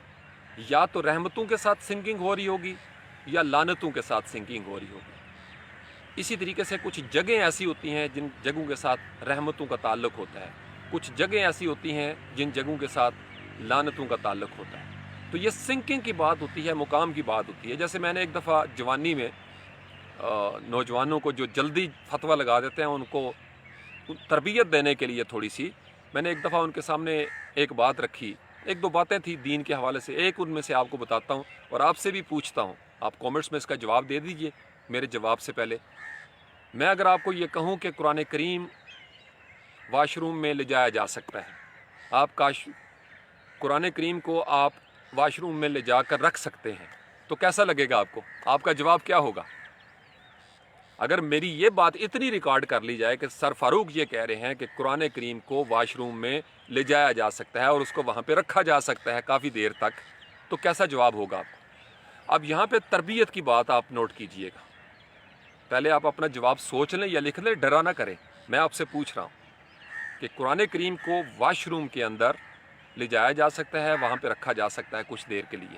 یا تو رحمتوں کے ساتھ سنکنگ ہو رہی ہوگی یا لعنتوں کے ساتھ سنکنگ ہو رہی ہوگی۔ اسی طریقے سے کچھ جگہیں ایسی ہوتی ہیں جن جگہوں کے ساتھ رحمتوں کا تعلق ہوتا ہے، کچھ جگہیں ایسی ہوتی ہیں جن جگہوں کے ساتھ لعنتوں کا تعلق ہوتا ہے۔ تو یہ سنکنگ کی بات ہوتی ہے، مقام کی بات ہوتی ہے۔ جیسے میں نے ایک دفعہ جوانی میں نوجوانوں کو جو جلدی فتویٰ لگا دیتے ہیں ان کو تربیت دینے کے لیے تھوڑی سی میں نے ایک دفعہ ان کے سامنے ایک بات رکھی، ایک دو باتیں تھیں دین کے حوالے سے، ایک ان میں سے آپ کو بتاتا ہوں اور آپ سے بھی پوچھتا ہوں، آپ کامنٹس میں اس کا جواب دے دیجئے میرے جواب سے پہلے۔ میں اگر آپ کو یہ کہوں کہ قرآن کریم واش روم میں لے جایا جا سکتا ہے، آپ قرآن کریم کو آپ واش روم میں لے جا کر رکھ سکتے ہیں، تو کیسا لگے گا آپ کو؟ آپ کا جواب کیا ہوگا؟ اگر میری یہ بات اتنی ریکارڈ کر لی جائے کہ سر فاروق یہ کہہ رہے ہیں کہ قرآن کریم کو واش روم میں لے جایا جا سکتا ہے اور اس کو وہاں پہ رکھا جا سکتا ہے کافی دیر تک، تو کیسا جواب ہوگا آپ کو؟ اب یہاں پہ تربیت کی بات آپ نوٹ کیجئے گا، پہلے آپ اپنا جواب سوچ لیں یا لکھ لیں، ڈرا نہ کریں۔ میں آپ سے پوچھ رہا ہوں کہ قرآن کریم کو واش روم کے اندر لے جایا جا سکتا ہے، وہاں پہ رکھا جا سکتا ہے کچھ دیر کے لیے؟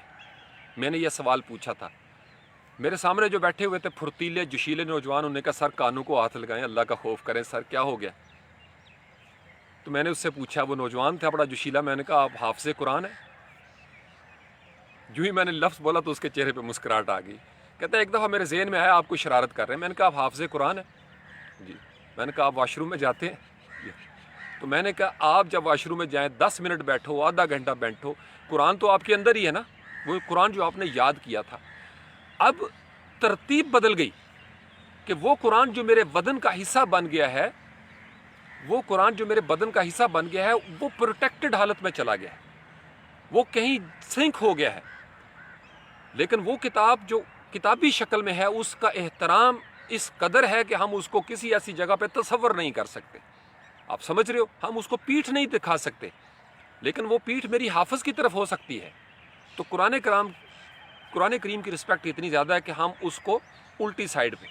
میں نے یہ سوال پوچھا تھا، میرے سامنے جو بیٹھے ہوئے تھے پھرتیلے جوشیلے نوجوان، انہوں نے کہا سر کانوں کو ہاتھ لگائیں، اللہ کا خوف کریں، سر کیا ہو گیا؟ تو میں نے اس سے پوچھا، وہ نوجوان تھا بڑا جوشیلا، میں نے کہا آپ حافظ قرآن ہیں؟ جو ہی میں نے لفظ بولا تو اس کے چہرے پہ مسکراہٹ آ گئی، کہتا ہے ایک دفعہ میرے ذہن میں آیا آپ کو شرارت کر رہے ہیں۔ میں نے کہا آپ حافظ قرآن ہیں؟ جی۔ میں نے کہا آپ واش روم میں جاتے ہیں؟ جی۔ تو میں نے کہا آپ جب واش روم میں جائیں 10 منٹ بیٹھو، آدھا گھنٹہ بیٹھو، قرآن تو آپ کے اندر ہی ہے نا، وہ قرآن جو آپ نے یاد کیا تھا۔ اب ترتیب بدل گئی کہ وہ قرآن جو میرے بدن کا حصہ بن گیا ہے، وہ قرآن جو میرے بدن کا حصہ بن گیا ہے وہ پروٹیکٹڈ حالت میں چلا گیا ہے، وہ کہیں سنک ہو گیا ہے، لیکن وہ کتاب جو کتابی شکل میں ہے اس کا احترام اس قدر ہے کہ ہم اس کو کسی ایسی جگہ پہ تصور نہیں کر سکتے۔ آپ سمجھ رہے ہو، ہم اس کو پیٹھ نہیں دکھا سکتے، لیکن وہ پیٹھ میری حافظ کی طرف ہو سکتی ہے۔ تو قرآن کریم کی رسپیکٹ اتنی زیادہ ہے کہ ہم اس کو الٹی سائیڈ پہ،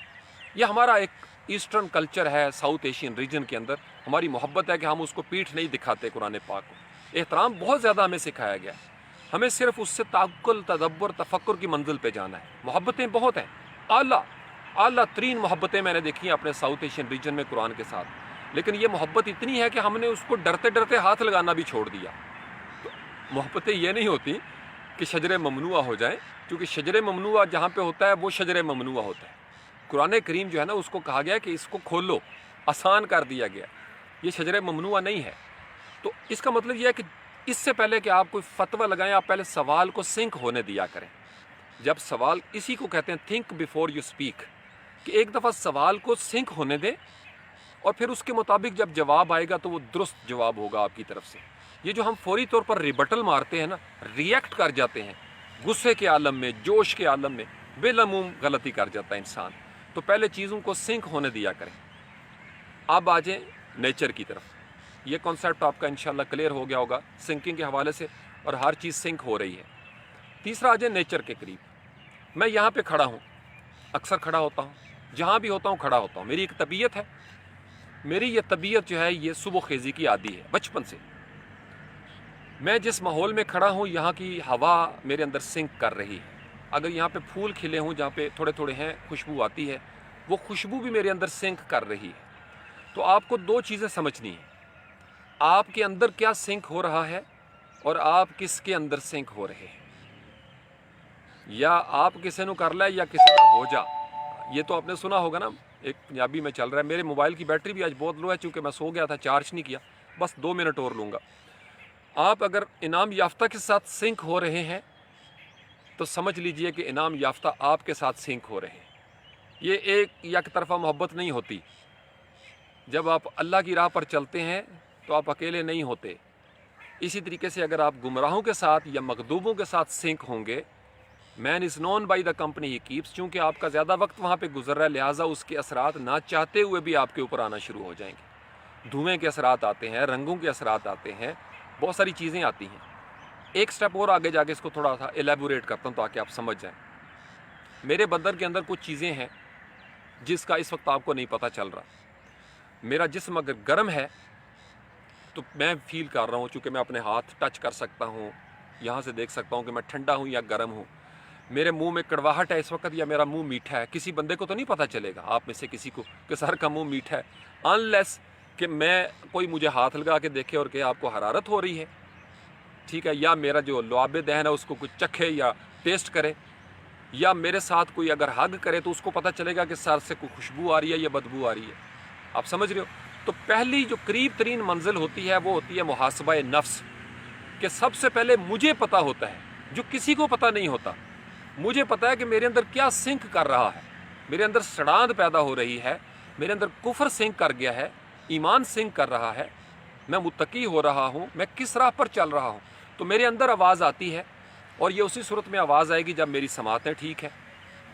یہ ہمارا ایک ایسٹرن کلچر ہے، ساؤتھ ایشین ریجن کے اندر ہماری محبت ہے کہ ہم اس کو پیٹھ نہیں دکھاتے۔ قرآن پاک کو احترام بہت زیادہ ہمیں سکھایا گیا ہے، ہمیں صرف اس سے تعقل، تدبر، تفکر کی منزل پہ جانا ہے۔ محبتیں بہت ہیں، اعلیٰ ترین محبتیں میں نے دیکھی ہیں اپنے ساؤتھ ایشین ریجن میں قرآن کے ساتھ، لیکن یہ محبت اتنی ہے کہ ہم نے اس کو ڈرتے ڈرتے ہاتھ لگانا بھی چھوڑ دیا۔ تو محبتیں یہ نہیں ہوتی کہ شجر ممنوعہ ہو جائیں، کیونکہ شجر ممنوعہ جہاں پہ ہوتا ہے وہ شجر ممنوعہ ہوتا ہے۔ قرآن کریم جو ہے نا اس کو کہا گیا کہ اس کو کھولو، آسان کر دیا گیا، یہ شجر ممنوعہ نہیں ہے۔ تو اس کا مطلب یہ ہے کہ اس سے پہلے کہ آپ کوئی فتویٰ لگائیں، آپ پہلے سوال کو سنک ہونے دیا کریں۔ جب سوال، اسی کو کہتے ہیں تھنک بیفور یو اسپیک، کہ ایک دفعہ سوال کو سنک ہونے دیں اور پھر اس کے مطابق جب جواب آئے گا تو وہ درست جواب ہوگا آپ کی طرف سے۔ یہ جو ہم فوری طور پر ریبٹل مارتے ہیں نا، ریئیکٹ کر جاتے ہیں غصے کے عالم میں، جوش کے عالم میں، بے لموم غلطی کر جاتا ہے انسان۔ تو پہلے چیزوں کو سنک ہونے دیا کریں۔ اب آ جائیں نیچر کی طرف، یہ کانسیپٹ آپ کا انشاءاللہ کلیئر ہو گیا ہوگا سنکنگ کے حوالے سے، اور ہر چیز سنک ہو رہی ہے۔ تیسرا آ جائیں نیچر کے قریب۔ میں یہاں پہ کھڑا ہوں، اکثر کھڑا ہوتا ہوں، جہاں بھی ہوتا ہوں کھڑا ہوتا ہوں، میری ایک طبیعت ہے۔ میری یہ طبیعت جو ہے یہ صبح خیزی کی عادی ہے بچپن سے. میں جس ماحول میں کھڑا ہوں یہاں کی ہوا میرے اندر سنک کر رہی ہے. اگر یہاں پہ پھول کھلے ہوں جہاں پہ تھوڑے تھوڑے ہیں خوشبو آتی ہے, وہ خوشبو بھی میرے اندر سنک کر رہی ہے. تو آپ کو دو چیزیں سمجھنی ہیں, آپ کے اندر کیا سنک ہو رہا ہے اور آپ کس کے اندر سنک ہو رہے ہیں. یا آپ کسی نو کر لے یا کسی کا ہو جا. یہ تو آپ نے سنا ہوگا نا, ایک پنجابی میں چل رہا ہے. میرے موبائل کی بیٹری بھی آج بہت لو ہے چونکہ میں سو گیا تھا, چارج نہیں کیا, بس 2 منٹ اور لوں گا. آپ اگر انعام یافتہ کے ساتھ سنک ہو رہے ہیں تو سمجھ لیجئے کہ انعام یافتہ آپ کے ساتھ سنک ہو رہے ہیں. یہ ایک یک طرفہ محبت نہیں ہوتی. جب آپ اللہ کی راہ پر چلتے ہیں تو آپ اکیلے نہیں ہوتے. اسی طریقے سے اگر آپ گمراہوں کے ساتھ یا مغضوبوں کے ساتھ سنک ہوں گے, main is known by the company ہی کیپس, چونکہ آپ کا زیادہ وقت وہاں پہ گزر رہا ہے, لہٰذا اس کے اثرات نہ چاہتے ہوئے بھی آپ کے اوپر آنا شروع ہو جائیں گے. دھوئیں کے اثرات آتے ہیں, رنگوں کے اثرات آتے ہیں, بہت ساری چیزیں آتی ہیں. ایک سٹیپ اور آگے جا کے اس کو تھوڑا سا ایلیبوریٹ کرتا ہوں تاکہ آپ سمجھ جائیں. میرے بدن کے اندر کچھ چیزیں ہیں جس کا اس وقت آپ کو نہیں پتہ چل رہا. میرا جسم اگر گرم ہے تو میں فیل کر رہا ہوں, چونکہ میں اپنے ہاتھ ٹچ کر سکتا ہوں, یہاں سے دیکھ سکتا ہوں کہ میں ٹھنڈا ہوں یا گرم ہوں. میرے منہ میں کڑواہٹ ہے اس وقت یا میرا منہ میٹھا ہے. کسی بندے کو تو نہیں پتہ چلے گا, آپ میں سے کسی کو, کہ سر کا منہ میٹھا ہے, انلیس کہ میں کوئی مجھے ہاتھ لگا کے دیکھے اور کہ آپ کو حرارت ہو رہی ہے, ٹھیک ہے, یا میرا جو لعاب دہن ہے اس کو کچھ چکھے یا ٹیسٹ کرے, یا میرے ساتھ کوئی اگر ہگ کرے تو اس کو پتہ چلے گا کہ سر سے کوئی خوشبو آ رہی ہے یا بدبو آ رہی ہے. آپ سمجھ رہے ہو؟ تو پہلی جو قریب ترین منزل ہوتی ہے وہ ہوتی ہے محاسبہ نفس, کہ سب سے پہلے مجھے پتہ ہوتا ہے جو کسی کو پتہ نہیں ہوتا. مجھے پتہ ہے کہ میرے اندر کیا سنک کر رہا ہے. میرے اندر سڑاند پیدا ہو رہی ہے, میرے اندر کفر سنک کر گیا ہے, ایمان سنک کر رہا ہے, میں متقی ہو رہا ہوں, میں کس راہ پر چل رہا ہوں. تو میرے اندر آواز آتی ہے, اور یہ اسی صورت میں آواز آئے گی جب میری سماعتیں ٹھیک ہیں,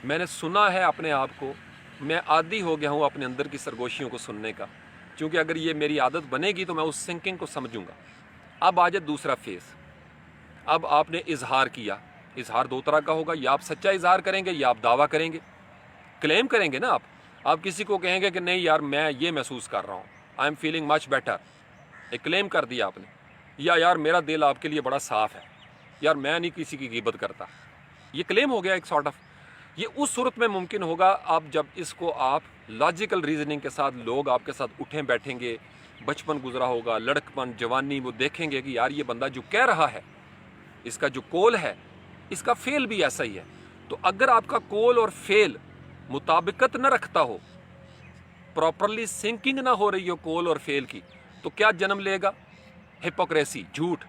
میں نے سنا ہے اپنے آپ کو, میں عادی ہو گیا ہوں اپنے اندر کی سرگوشیوں کو سننے کا, چونکہ اگر یہ میری عادت بنے گی تو میں اس سنکنگ کو سمجھوں گا. اب آ جائے دوسرا فیز. اب آپ نے اظہار کیا. اظہار دو طرح کا ہوگا, یا آپ سچا اظہار کریں گے یا آپ دعویٰ کریں گے, کلیم کریں گے نا. آپ کسی کو کہیں گے کہ نہیں یار میں یہ محسوس کر رہا ہوں, I am feeling much better, ایک کلیم کر دیا آپ نے. یا یار میرا دل آپ کے لیے بڑا صاف ہے, یار میں نہیں کسی کی غیبت کرتا, یہ کلیم ہو گیا ایک سارٹ آف. یہ اس صورت میں ممکن ہوگا آپ جب اس کو آپ لاجیکل ریزننگ کے ساتھ, لوگ آپ کے ساتھ اٹھیں بیٹھیں گے, بچپن گزرا ہوگا, لڑکپن جوانی, وہ دیکھیں گے کہ یار یہ بندہ جو کہہ رہا ہے, اس کا جو کول ہے, اس کا فیل بھی ایسا ہی ہے. تو اگر آپ کا کول اور فیل مطابقت نہ رکھتا ہو, پراپرلی سنکنگ نہ ہو رہی ہو کول اور فیل کی, تو کیا جنم لے گا؟ ہپوکریسی, جھوٹ.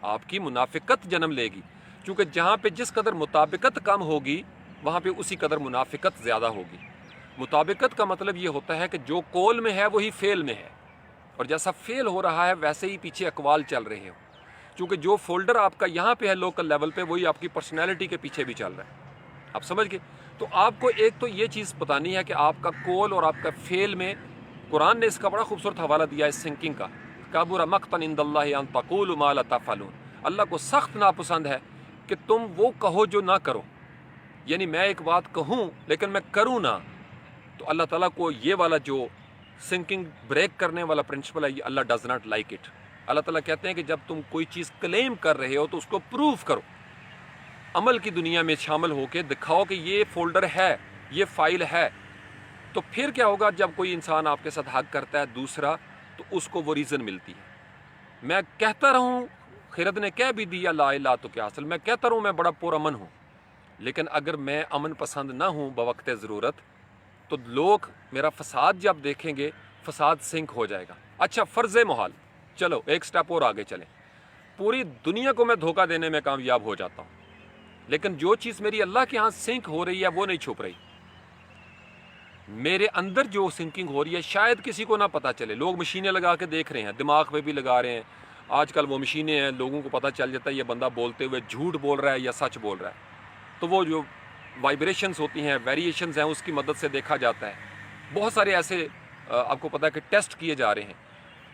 آپ کی منافقت جنم لے گی, کیونکہ جہاں پہ جس قدر مطابقت کم ہوگی وہاں پہ اسی قدر منافقت زیادہ ہوگی. مطابقت کا مطلب یہ ہوتا ہے کہ جو کول میں ہے وہی فیل میں ہے, اور جیسا فیل ہو رہا ہے ویسے ہی پیچھے اقوال چل رہے ہوں, کیونکہ جو فولڈر آپ کا یہاں پہ ہے لوکل لیول پہ, وہی آپ کی پرسنالٹی کے پیچھے بھی چل رہا ہے. آپ سمجھ گئے؟ تو آپ کو ایک تو یہ چیز بتانی ہے کہ آپ کا کول اور آپ کا فیل میں, قرآن نے اس کا بڑا خوبصورت حوالہ دیا ہے سنکنگ کا, کبر مقتا عند اللہ ان تقولوا ما لا تفعلون. اللہ کو سخت ناپسند ہے کہ تم وہ کہو جو نہ کرو, یعنی میں ایک بات کہوں لیکن میں کروں نہ. تو اللہ تعالیٰ کو یہ والا جو سنکنگ بریک کرنے والا پرنسپل ہے, یہ اللہ ڈز ناٹ لائک اٹ. اللہ تعالیٰ کہتے ہیں کہ جب تم کوئی چیز کلیم کر رہے ہو تو اس کو پروف کرو, عمل کی دنیا میں شامل ہو کے دکھاؤ کہ یہ فولڈر ہے, یہ فائل ہے. تو پھر کیا ہوگا جب کوئی انسان آپ کے ساتھ حق کرتا ہے دوسرا, تو اس کو وہ ریزن ملتی ہے. میں کہتا رہوں, خرد نے کہہ بھی دیا لا الہ تو کیا حاصل, میں کہتا رہوں میں بڑا پرامن ہوں, لیکن اگر میں امن پسند نہ ہوں بوقت ضرورت, تو لوگ میرا فساد جب دیکھیں گے, فساد سنک ہو جائے گا. اچھا فرض محال, چلو ایک سٹیپ اور آگے چلیں. پوری دنیا کو میں دھوکہ دینے میں کامیاب ہو جاتا ہوں, لیکن جو چیز میری اللہ کے ہاں سنک ہو رہی ہے وہ نہیں چھپ رہی. میرے اندر جو سنکنگ ہو رہی ہے شاید کسی کو نہ پتہ چلے. لوگ مشینیں لگا کے دیکھ رہے ہیں, دماغ پہ بھی لگا رہے ہیں. آج کل وہ مشینیں ہیں, لوگوں کو پتہ چل جاتا ہے یہ بندہ بولتے ہوئے جھوٹ بول رہا ہے یا سچ بول رہا ہے. تو وہ جو وائبریشنز ہوتی ہیں, ویریشنز ہیں, اس کی مدد سے دیکھا جاتا ہے. بہت سارے ایسے آپ کو پتہ ہے کہ ٹیسٹ کیے جا رہے ہیں.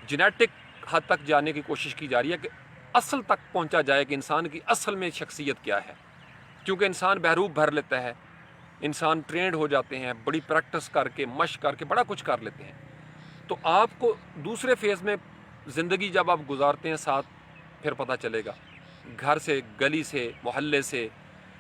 جینیٹک حد تک جانے کی کوشش کی جا رہی ہے کہ اصل تک پہنچا جائے کہ انسان کی اصل میں شخصیت کیا ہے. کیونکہ انسان بحروب بھر لیتا ہے, انسان ٹرینڈ ہو جاتے ہیں, بڑی پریکٹس کر کے, مشق کر کے بڑا کچھ کر لیتے ہیں. تو آپ کو دوسرے فیز میں زندگی جب آپ گزارتے ہیں ساتھ، پھر پتہ چلے گا گھر سے، گلی سے، محلے سے،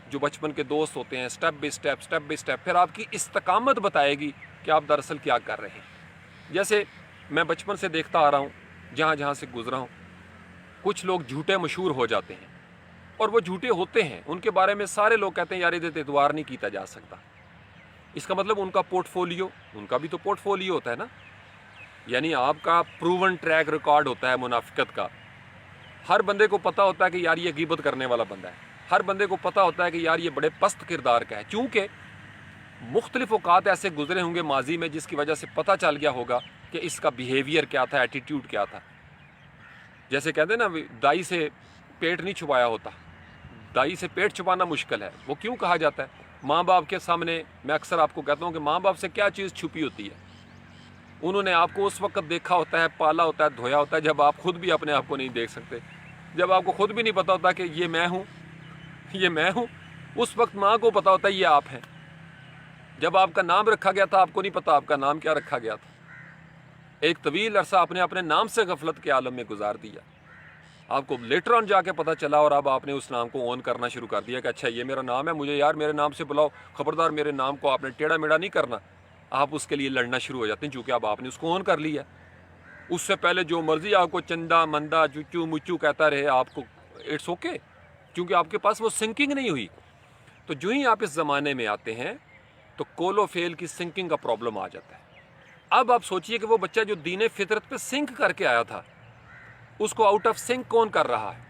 جو بچپن کے دوست ہوتے ہیں، سٹیپ بائی سٹیپ پھر آپ کی استقامت بتائے گی کہ آپ دراصل کیا کر رہے ہیں۔ جیسے میں بچپن سے دیکھتا آ رہا ہوں، جہاں جہاں سے گزرا ہوں، کچھ لوگ جھوٹے مشہور ہو جاتے ہیں، اور وہ جھوٹے ہوتے ہیں، ان کے بارے میں سارے لوگ کہتے ہیں یار یہ اعتبار نہیں کیتا جا سکتا۔ اس کا مطلب ان کا پورٹ فولیو، ان کا بھی تو پورٹ فولیو ہوتا ہے نا، یعنی آپ کا پروون ٹریک ریکارڈ ہوتا ہے منافقت کا۔ ہر بندے کو پتہ ہوتا ہے کہ یار یہ غیبت کرنے والا بندہ ہے، ہر بندے کو پتہ ہوتا ہے کہ یار یہ بڑے پست کردار کا ہے، چونکہ مختلف اوقات ایسے گزرے ہوں گے ماضی میں جس کی وجہ سے پتہ چل گیا ہوگا کہ اس کا بیہیویئر کیا تھا، ایٹیٹیوڈ کیا تھا۔ جیسے کہتے ہیں نا دائی سے پیٹ نہیں چھپایا ہوتا، دائی سے پیٹ چھپانا مشکل ہے۔ وہ کیوں کہا جاتا ہے؟ ماں باپ کے سامنے میں اکثر آپ کو کہتا ہوں کہ ماں باپ سے کیا چیز چھپی ہوتی ہے؟ انہوں نے آپ کو اس وقت دیکھا ہوتا ہے، پالا ہوتا ہے، دھویا ہوتا ہے جب آپ خود بھی اپنے آپ کو نہیں دیکھ سکتے، جب آپ کو خود بھی نہیں پتا ہوتا کہ یہ میں ہوں، یہ میں ہوں۔ اس وقت ماں کو پتا ہوتا ہے یہ آپ ہیں۔ جب آپ کا نام رکھا گیا تھا، آپ کو نہیں پتا آپ کا نام کیا رکھا گیا تھا۔ ایک طویل عرصہ آپ نے اپنے نام سے غفلت کے عالم میں گزار دیا، آپ کو لیٹر آن جا کے پتہ چلا، اور اب آپ نے اس نام کو اون کرنا شروع کر دیا کہ اچھا یہ میرا نام ہے، مجھے یار میرے نام سے بلاؤ، خبردار میرے نام کو آپ نے ٹیڑھا میڑھا نہیں کرنا۔ آپ اس کے لیے لڑنا شروع ہو جاتے ہیں، چونکہ اب آپ نے اس کو اون کر لیا۔ اس سے پہلے جو مرضی آپ کو چندا مندا چچو مچو کہتا رہے، آپ کو اٹس اوکے، کیونکہ آپ کے پاس وہ سنکنگ نہیں ہوئی۔ تو جو ہی آپ اس زمانے میں آتے ہیں تو کولو فیل کی سنکنگ کا پرابلم آ جاتا ہے۔ اب آپ سوچئے کہ وہ بچہ جو دین فطرت پہ سنک کر کے آیا تھا، اس کو آؤٹ آف سنک کون کر رہا ہے؟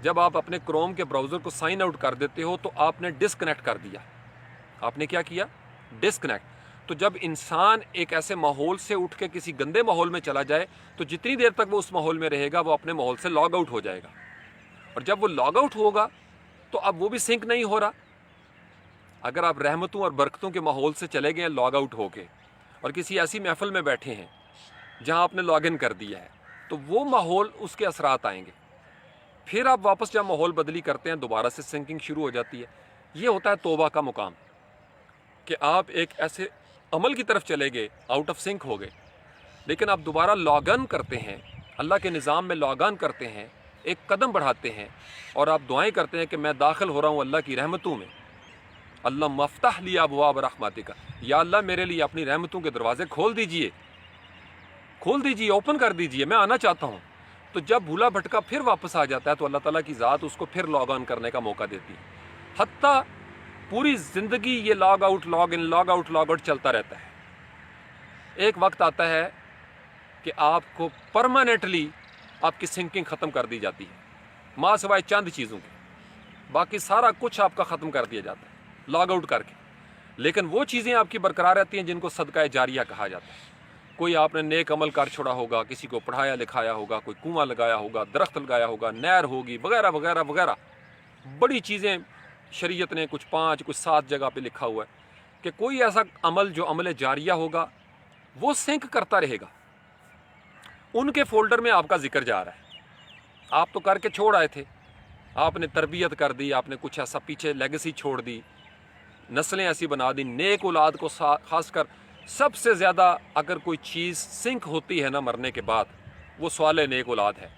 جب آپ اپنے کروم کے براؤزر کو سائن آؤٹ کر دیتے ہو تو آپ نے ڈسکنیکٹ کر دیا۔ آپ نے کیا کیا؟ ڈسکنیکٹ۔ تو جب انسان ایک ایسے ماحول سے اٹھ کے کسی گندے ماحول میں چلا جائے تو جتنی دیر تک وہ اس ماحول میں رہے گا وہ اپنے ماحول سے لاگ آؤٹ ہو جائے گا، اور جب وہ لاگ آؤٹ ہوگا تو اب وہ بھی سنک نہیں ہو رہا۔ اگر آپ رحمتوں اور برکتوں کے ماحول سے چلے گئے لاگ آؤٹ ہو کے، اور کسی ایسی محفل میں بیٹھے ہیں جہاں آپ نے لاگ ان کر دیا ہے، تو وہ ماحول اس کے اثرات آئیں گے۔ پھر آپ واپس جب ماحول بدلی کرتے ہیں دوبارہ سے سنکنگ شروع ہو جاتی ہے۔ یہ ہوتا ہے توبہ کا مقام، کہ آپ ایک ایسے عمل کی طرف چلے گئے، آؤٹ آف سنک ہو گئے، لیکن آپ دوبارہ لاگ ان کرتے ہیں، اللہ کے نظام میں لاگ ان کرتے ہیں، ایک قدم بڑھاتے ہیں، اور آپ دعائیں کرتے ہیں کہ میں داخل ہو رہا ہوں اللہ کی رحمتوں میں۔ اللہ مفتح لی ابواب رحمتک، یا اللہ میرے لیے اپنی رحمتوں کے دروازے کھول دیجئے، کھول دیجئے، اوپن کر دیجئے، میں آنا چاہتا ہوں۔ تو جب بھولا بھٹکا پھر واپس آ جاتا ہے تو اللہ تعالیٰ کی ذات اس کو پھر لاگ آن کرنے کا موقع دیتی ہے۔ حتیٰ پوری زندگی یہ log out log in log out چلتا رہتا ہے۔ ایک وقت آتا ہے کہ آپ کو پرماننٹلی آپ کی سنکنگ ختم کر دی جاتی ہے، ماں سوائے چند چیزوں کے، باقی سارا کچھ آپ کا ختم کر دیا جاتا ہے لاگ آؤٹ کر کے، لیکن وہ چیزیں آپ کی برقرار رہتی ہیں جن کو صدقہ جاریہ کہا جاتا ہے۔ کوئی آپ نے نیک عمل کر چھوڑا ہوگا، کسی کو پڑھایا لکھایا ہوگا، کوئی کنواں لگایا ہوگا، درخت لگایا ہوگا، نہر ہوگی، وغیرہ وغیرہ وغیرہ، بڑی چیزیں شریعت نے کچھ 5 کچھ 7 جگہ پہ لکھا ہوا ہے کہ کوئی ایسا عمل جو عمل جاریہ ہوگا وہ سنک کرتا رہے گا۔ ان کے فولڈر میں آپ کا ذکر جا رہا ہے، آپ تو کر کے چھوڑ آئے تھے، آپ نے تربیت کر دی، آپ نے کچھ ایسا پیچھے لیگیسی چھوڑ دی، نسلیں ایسی بنا دی، نیک اولاد کو خاص کر سب سے زیادہ اگر کوئی چیز سنک ہوتی ہے نا مرنے کے بعد، وہ سوال نیک اولاد ہے۔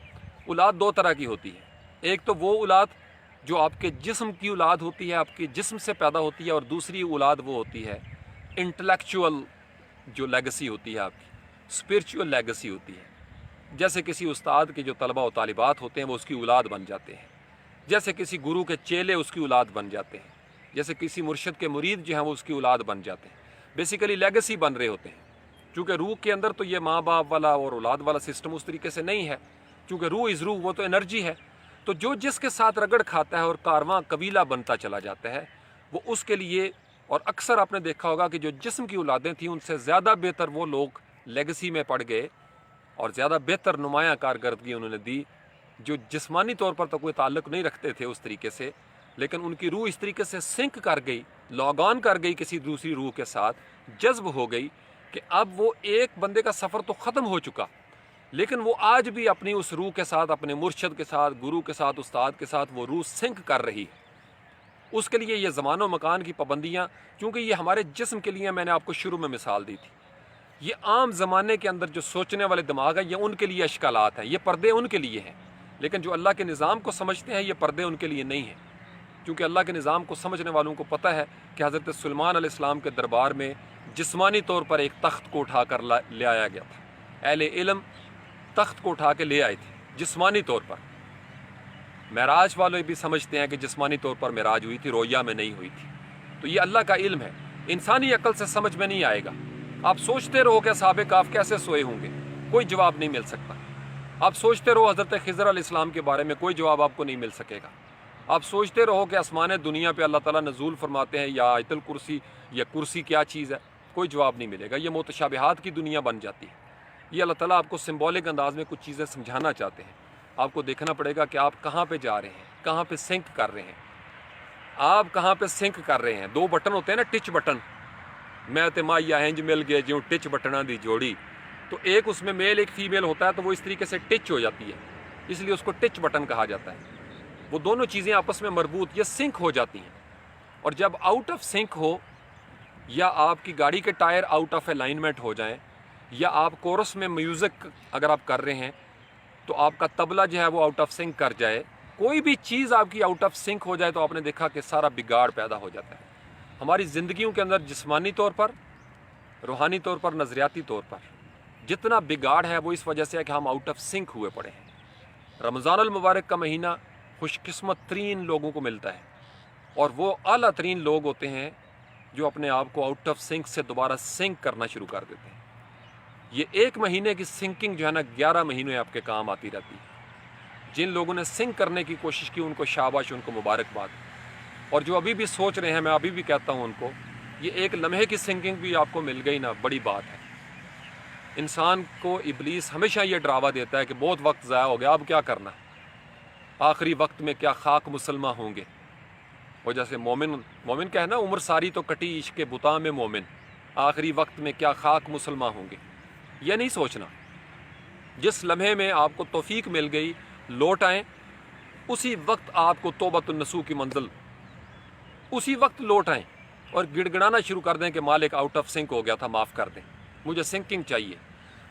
اولاد 2 طرح کی ہوتی ہے، ایک تو وہ اولاد جو آپ کے جسم کی اولاد ہوتی ہے، آپ کے جسم سے پیدا ہوتی ہے، اور دوسری اولاد وہ ہوتی ہے انٹلیکچول جو لیگیسی ہوتی ہے، آپ کی اسپرچول لیگیسی ہوتی ہے۔ جیسے کسی استاد کے جو طلبہ و طالبات ہوتے ہیں وہ اس کی اولاد بن جاتے ہیں، جیسے کسی گرو کے چیلے اس کی اولاد بن جاتے ہیں، جیسے کسی مرشد کے مرید جو ہیں وہ اس کی اولاد بن جاتے ہیں۔ بیسیکلی لیگیسی بن رہے ہوتے ہیں، چونکہ روح کے اندر تو یہ ماں باپ والا اور اولاد والا سسٹم اس طریقے سے نہیں ہے، چونکہ روح از روح، وہ تو انرجی ہے۔ تو جو جس کے ساتھ رگڑ کھاتا ہے اور کارواں قبیلہ بنتا چلا جاتا ہے، وہ اس کے لیے، اور اکثر آپ نے دیکھا ہوگا کہ جو جسم کی اولادیں تھیں ان سے زیادہ بہتر وہ لوگ لیگیسی میں پڑ گئے اور زیادہ بہتر نمایاں کارکردگی انہوں نے دی، جو جسمانی طور پر تو کوئی تعلق نہیں رکھتے تھے اس طریقے سے، لیکن ان کی روح اس طریقے سے سنک کر گئی، لاگ آن کر گئی کسی دوسری روح کے ساتھ، جذب ہو گئی کہ اب وہ ایک بندے کا سفر تو ختم ہو چکا، لیکن وہ آج بھی اپنی اس روح کے ساتھ، اپنے مرشد کے ساتھ، گرو کے ساتھ، استاد کے ساتھ وہ روح سنک کر رہی ہے۔ اس کے لیے یہ زمان و مکان کی پابندیاں، کیونکہ یہ ہمارے جسم کے لیے، میں نے آپ کو شروع میں مثال دی تھی، یہ عام زمانے کے اندر جو سوچنے والے دماغ ہیں، یہ ان کے لیے اشکالات ہیں، یہ پردے ان کے لیے ہیں، لیکن جو اللہ کے نظام کو سمجھتے ہیں یہ پردے ان کے لیے نہیں ہیں، کیونکہ اللہ کے نظام کو سمجھنے والوں کو پتہ ہے کہ حضرت سلیمان علیہ السلام کے دربار میں جسمانی طور پر ایک تخت کو اٹھا کر لے آیا گیا تھا، اہل علم تخت کو اٹھا کے لے آئے تھے جسمانی طور پر۔ معراج والے بھی سمجھتے ہیں کہ جسمانی طور پر معراج ہوئی تھی، رویا میں نہیں ہوئی تھی۔ تو یہ اللہ کا علم ہے، انسانی عقل سے سمجھ میں نہیں آئے گا۔ آپ سوچتے رہو کہ اصحاب کہف کیسے سوئے ہوں گے، کوئی جواب نہیں مل سکتا۔ آپ سوچتے رہو حضرت خضر علیہ السلام کے بارے میں، کوئی جواب آپ کو نہیں مل سکے گا۔ آپ سوچتے رہو کہ آسمان دنیا پہ اللہ تعالیٰ نزول فرماتے ہیں یا آیت الکرسی یا کرسی کیا چیز ہے، کوئی جواب نہیں ملے گا۔ یہ متشابہات کی دنیا بن جاتی ہے۔ یہ اللہ تعالیٰ آپ کو سمبولک انداز میں کچھ چیزیں سمجھانا چاہتے ہیں۔ آپ کو دیکھنا پڑے گا کہ آپ کہاں پہ جا رہے ہیں، کہاں پہ سنک کر رہے ہیں، آپ کہاں پہ سنک کر رہے ہیں۔ دو بٹن ہوتے ہیں نا، ٹچ بٹن، میں تے مایا ہنج مل گئے جو ٹچ بٹنا دی جوڑی، تو ایک اس میں میل ایک فیمیل ہوتا ہے، تو وہ اس طریقے سے ٹچ ہو جاتی ہے، اس لیے اس کو ٹچ بٹن کہا جاتا ہے۔ وہ دونوں چیزیں آپس میں مربوط، یہ سنک ہو جاتی ہیں، اور جب آؤٹ آف سنک ہو، یا آپ کی گاڑی کے ٹائر آؤٹ آف الائنمنٹ ہو جائیں، یا آپ کورس میں میوزک اگر آپ کر رہے ہیں تو آپ کا طبلہ جو ہے وہ آؤٹ آف سنک کر جائے، کوئی بھی چیز آپ کی آؤٹ آف سنک ہو جائے تو آپ نے دیکھا کہ سارا بگاڑ پیدا ہو جاتا ہے۔ ہماری زندگیوں کے اندر جسمانی طور پر، روحانی طور پر، نظریاتی طور پر جتنا بگاڑ ہے وہ اس وجہ سے ہے کہ ہم آؤٹ آف سنک ہوئے پڑے ہیں۔ رمضان المبارک کا مہینہ خوش قسمت ترین لوگوں کو ملتا ہے، اور وہ اعلیٰ ترین لوگ ہوتے ہیں جو اپنے آپ کو آؤٹ آف سنک سے دوبارہ سنک کرنا شروع کر دیتے ہیں۔ یہ ایک مہینے کی سنکنگ جو ہے نا 11 مہینے آپ کے کام آتی رہتی ہے۔ جن لوگوں نے سنک کرنے کی کوشش کی ان کو شاباش، ان کو مبارکباد، اور جو ابھی بھی سوچ رہے ہیں، میں ابھی بھی کہتا ہوں ان کو، یہ ایک لمحے کی سنکنگ بھی آپ کو مل گئی نا، بڑی بات ہے۔ انسان کو ابلیس ہمیشہ یہ ڈراوا دیتا ہے کہ بہت وقت ضائع ہو گیا، اب کیا کرنا، آخری وقت میں کیا خاک مسلمہ ہوں گے۔ وہ جیسے مومن کہنا، عمر ساری تو کٹی عشق بتا میں مومن، آخری وقت میں کیا خاک مسلمہ ہوں گے۔ یہ نہیں سوچنا، جس لمحے میں آپ کو توفیق مل گئی لوٹ آئیں، اسی وقت آپ کو توبۃ النصوح کی منزل، اسی وقت لوٹ آئیں اور گڑ گڑانا شروع کر دیں کہ مالک آؤٹ آف سنک ہو گیا تھا، معاف کر دیں، مجھے سنکنگ چاہیے۔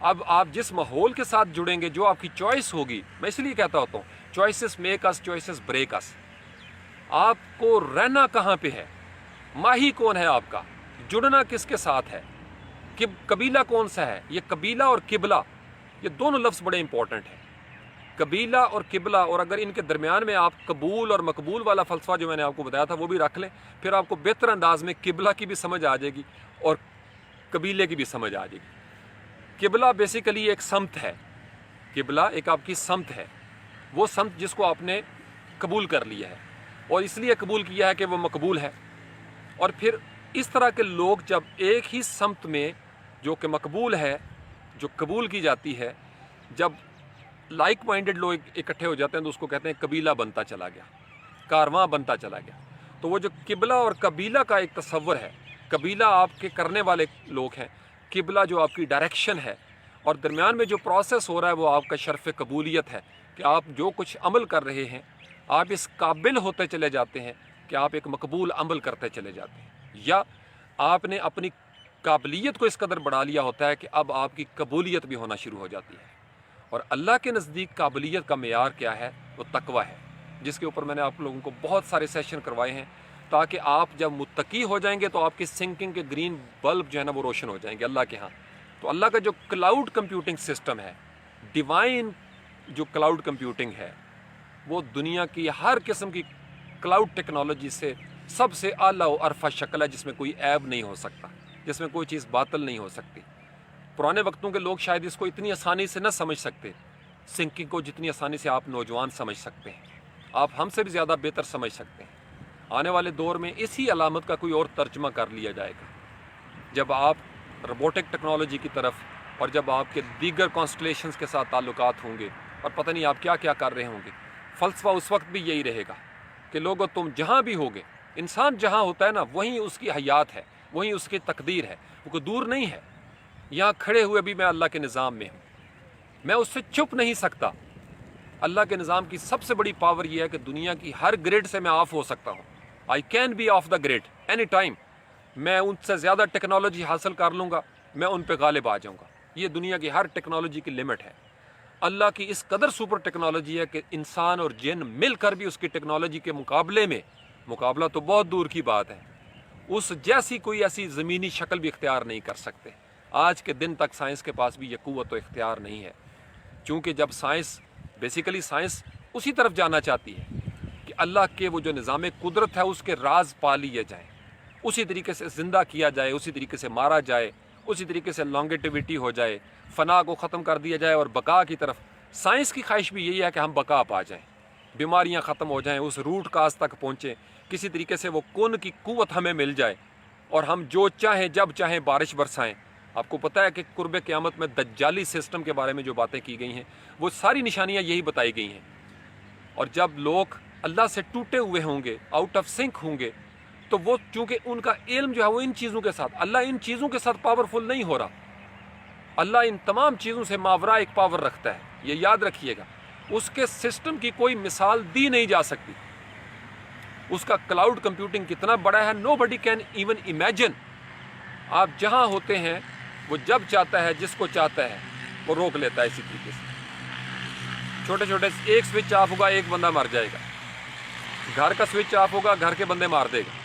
اب آپ جس ماحول کے ساتھ جڑیں گے، جو آپ کی چوائس ہوگی، میں اس لیے کہتا ہوتا ہوں چوائسز میک اس، چوائسز بریک اس۔ آپ کو رہنا کہاں پہ ہے، ماہی کون ہے آپ کا، جڑنا کس کے ساتھ ہے، قبیلہ کون سا ہے۔ یہ قبیلہ اور قبلہ، یہ دونوں لفظ بڑے امپورٹنٹ ہیں، قبیلہ اور قبلہ، اور اگر ان کے درمیان میں آپ قبول اور مقبول والا فلسفہ جو میں نے آپ کو بتایا تھا وہ بھی رکھ لیں، پھر آپ کو بہتر انداز میں قبلہ کی بھی سمجھ آ جائے گی اور قبیلے کی بھی سمجھ آ جائے گی۔ قبلہ بیسیکلی ایک سمت ہے، قبلہ ایک آپ کی سمت ہے، وہ سمت جس کو آپ نے قبول کر لیا ہے، اور اس لیے قبول کیا ہے کہ وہ مقبول ہے۔ اور پھر اس طرح کے لوگ جب ایک ہی سمت میں جو کہ مقبول ہے، جو قبول کی جاتی ہے، جب لائک مائنڈڈ لوگ اکٹھے ہو جاتے ہیں تو اس کو کہتے ہیں قبیلہ بنتا چلا گیا، کارواں بنتا چلا گیا۔ تو وہ جو قبلہ اور قبیلہ کا ایک تصور ہے، قبیلہ آپ کے کرنے والے لوگ ہیں، قبلہ جو آپ کی ڈائریکشن ہے، اور درمیان میں جو پروسیس ہو رہا ہے وہ آپ کا شرف قبولیت ہے کہ آپ جو کچھ عمل کر رہے ہیں آپ اس قابل ہوتے چلے جاتے ہیں کہ آپ ایک مقبول عمل کرتے چلے جاتے ہیں، یا آپ نے اپنی قابلیت کو اس قدر بڑھا لیا ہوتا ہے کہ اب آپ کی قبولیت بھی ہونا شروع ہو جاتی ہے۔ اور اللہ کے نزدیک قابلیت کا معیار کیا ہے؟ وہ تقوی ہے، جس کے اوپر میں نے آپ لوگوں کو بہت سارے سیشن کروائے ہیں، تاکہ آپ جب متقی ہو جائیں گے تو آپ کی سنکنگ کے گرین بلب جو ہے نا وہ روشن ہو جائیں گے اللہ کے ہاں۔ تو اللہ کا جو کلاؤڈ کمپیوٹنگ سسٹم ہے، ڈیوائن جو کلاؤڈ کمپیوٹنگ ہے، وہ دنیا کی ہر قسم کی کلاؤڈ ٹیکنالوجی سے سب سے اعلیٰ و ارفع شکل ہے، جس میں کوئی عیب نہیں ہو سکتا، جس میں کوئی چیز باطل نہیں ہو سکتی۔ پرانے وقتوں کے لوگ شاید اس کو اتنی آسانی سے نہ سمجھ سکتے، سنکنگ کو جتنی آسانی سے آپ نوجوان سمجھ سکتے ہیں، آپ ہم سے بھی زیادہ بہتر سمجھ سکتے ہیں۔ آنے والے دور میں اسی علامت کا کوئی اور ترجمہ کر لیا جائے گا، جب آپ روبوٹک ٹیکنالوجی کی طرف، اور جب آپ کے دیگر کانسٹلیشنز کے ساتھ تعلقات ہوں گے، اور پتہ نہیں آپ کیا کیا کر رہے ہوں گے۔ فلسفہ اس وقت بھی یہی رہے گا کہ لوگوں تم جہاں بھی ہوگے، انسان جہاں ہوتا ہے نا وہیں اس کی حیات ہے، وہیں اس کی تقدیر ہے، وہ کوئی دور نہیں ہے۔ یہاں کھڑے ہوئے بھی میں اللہ کے نظام میں ہوں، میں اس سے چھپ نہیں سکتا۔ اللہ کے نظام کی سب سے بڑی پاور یہ ہے کہ دنیا کی ہر گریڈ سے میں آف ہو سکتا ہوں۔ I can be off the grid any time. میں ان سے زیادہ ٹیکنالوجی حاصل کر لوں گا، میں ان پہ غالب آ جاؤں گا۔ یہ دنیا کی ہر ٹیکنالوجی کی لمٹ ہے۔ اللہ کی اس قدر سپر ٹیکنالوجی ہے کہ انسان اور جن مل کر بھی اس کی ٹیکنالوجی کے مقابلے میں، مقابلہ تو بہت دور کی بات ہے، اس جیسی کوئی ایسی زمینی شکل بھی اختیار نہیں کر سکتے۔ آج کے دن تک سائنس کے پاس بھی یہ قوت و اختیار نہیں ہے، چونکہ جب بیسیکلی سائنس اسی طرف جانا چاہتی ہے کہ اللہ کے وہ جو نظام قدرت ہے اس کے راز پا لیے جائیں، اسی طریقے سے زندہ کیا جائے، اسی طریقے سے مارا جائے، اسی طریقے سے لانگیٹیوٹی ہو جائے، فنا کو ختم کر دیا جائے اور بقا کی طرف۔ سائنس کی خواہش بھی یہی ہے کہ ہم بقا پا جائیں، بیماریاں ختم ہو جائیں، اس روٹ کاز تک پہنچیں، کسی طریقے سے وہ کن کی قوت ہمیں مل جائے اور ہم جو چاہیں جب چاہیں بارش برسائیں۔ آپ کو پتہ ہے کہ قرب قیامت میں دجالی سسٹم کے بارے میں جو باتیں کی گئی ہیں وہ ساری نشانیاں یہی بتائی گئی ہیں، اور جب لوگ اللہ سے ٹوٹے ہوئے ہوں گے، آؤٹ آف سنک ہوں گے، تو وہ چونکہ ان کا علم جو ہے وہ ان چیزوں کے ساتھ، اللہ ان چیزوں کے ساتھ پاورفل نہیں ہو رہا، اللہ ان تمام چیزوں سے ماورا ایک پاور رکھتا ہے، یہ یاد رکھیے گا۔ اس کے سسٹم کی کوئی مثال دی نہیں جا سکتی، اس کا کلاؤڈ کمپیوٹنگ کتنا بڑا ہے، نو بڈی کین ایون امیجن۔ آپ جہاں ہوتے ہیں وہ جب چاہتا ہے جس کو چاہتا ہے وہ روک لیتا ہے، اسی طریقے سے چھوٹے چھوٹے ایک سوئچ آف ہوگا ایک بندہ مر جائے گا، گھر کا سوئچ آف ہوگا گھر کے بندے مار دے گا،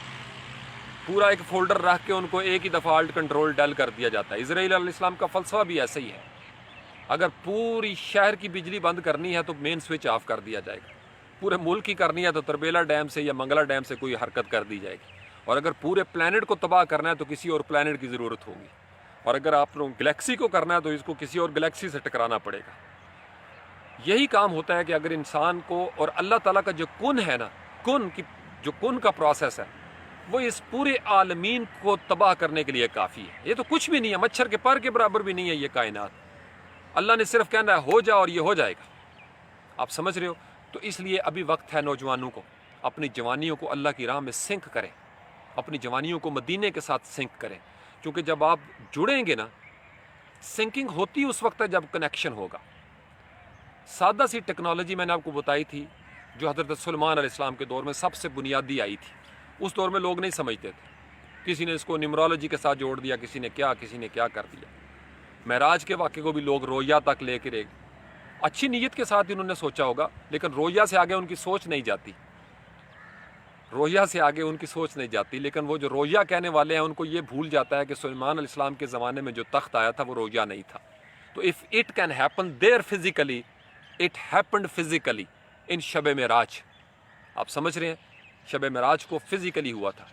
پورا ایک فولڈر رکھ کے ان کو ایک ہی دفعہ الٹ کنٹرول ڈیل کر دیا جاتا ہے۔ اسرائیل علیہ السلام کا فلسفہ بھی ایسا ہی ہے، اگر پوری شہر کی بجلی بند کرنی ہے تو مین سوئچ آف کر دیا جائے گا، پورے ملک کی کرنی ہے تو تربیلا ڈیم سے یا منگلا ڈیم سے کوئی حرکت کر دی جائے گی، اور اگر پورے پلانٹ کو تباہ کرنا ہے تو کسی اور پلانٹ کی ضرورت ہوگی، اور اگر آپ لوگ گلیکسی کو کرنا ہے تو اس کو کسی اور گلیکسی سے ٹکرانا پڑے گا۔ یہی کام ہوتا ہے کہ اگر انسان کو، اور اللہ تعالیٰ کا جو کن ہے نا، کن کا پروسیس ہے، وہ اس پورے عالمین کو تباہ کرنے کے لیے کافی ہے۔ یہ تو کچھ بھی نہیں ہے، مچھر کے پر کے برابر بھی نہیں ہے یہ کائنات۔ اللہ نے صرف کہنا ہے ہو جا اور یہ ہو جائے گا۔ آپ سمجھ رہے ہو؟ تو اس لیے ابھی وقت ہے نوجوانوں کو اپنی جوانیوں کو اللہ کی راہ میں سنک کریں، اپنی جوانیوں کو مدینے کے ساتھ سنک کریں، کیونکہ جب آپ جڑیں گے نا، سنکنگ ہوتی اس وقت ہے جب کنیکشن ہوگا۔ سادہ سی ٹیکنالوجی میں نے آپ کو بتائی تھی جو حضرت سلیمان علیہ السلام کے دور میں سب سے بنیادی آئی تھی، اس دور میں لوگ نہیں سمجھتے تھے، کسی نے اس کو نیمرولوجی کے ساتھ جوڑ دیا، کسی نے کیا کر دیا۔ معراج کے واقعے کو بھی لوگ رویا تک لے کے اچھی نیت کے ساتھ انہوں نے سوچا ہوگا، لیکن رویا سے آگے ان کی سوچ نہیں جاتی، لیکن وہ جو رویا کہنے والے ہیں ان کو یہ بھول جاتا ہے کہ سلیمان علیہ السلام کے زمانے میں جو تخت آیا تھا وہ رویا نہیں تھا۔ تو if it can happen there physically, it happened physically in شب معراج۔ آپ سمجھ رہے ہیں، شب معراج کو فزیکلی ہوا تھا۔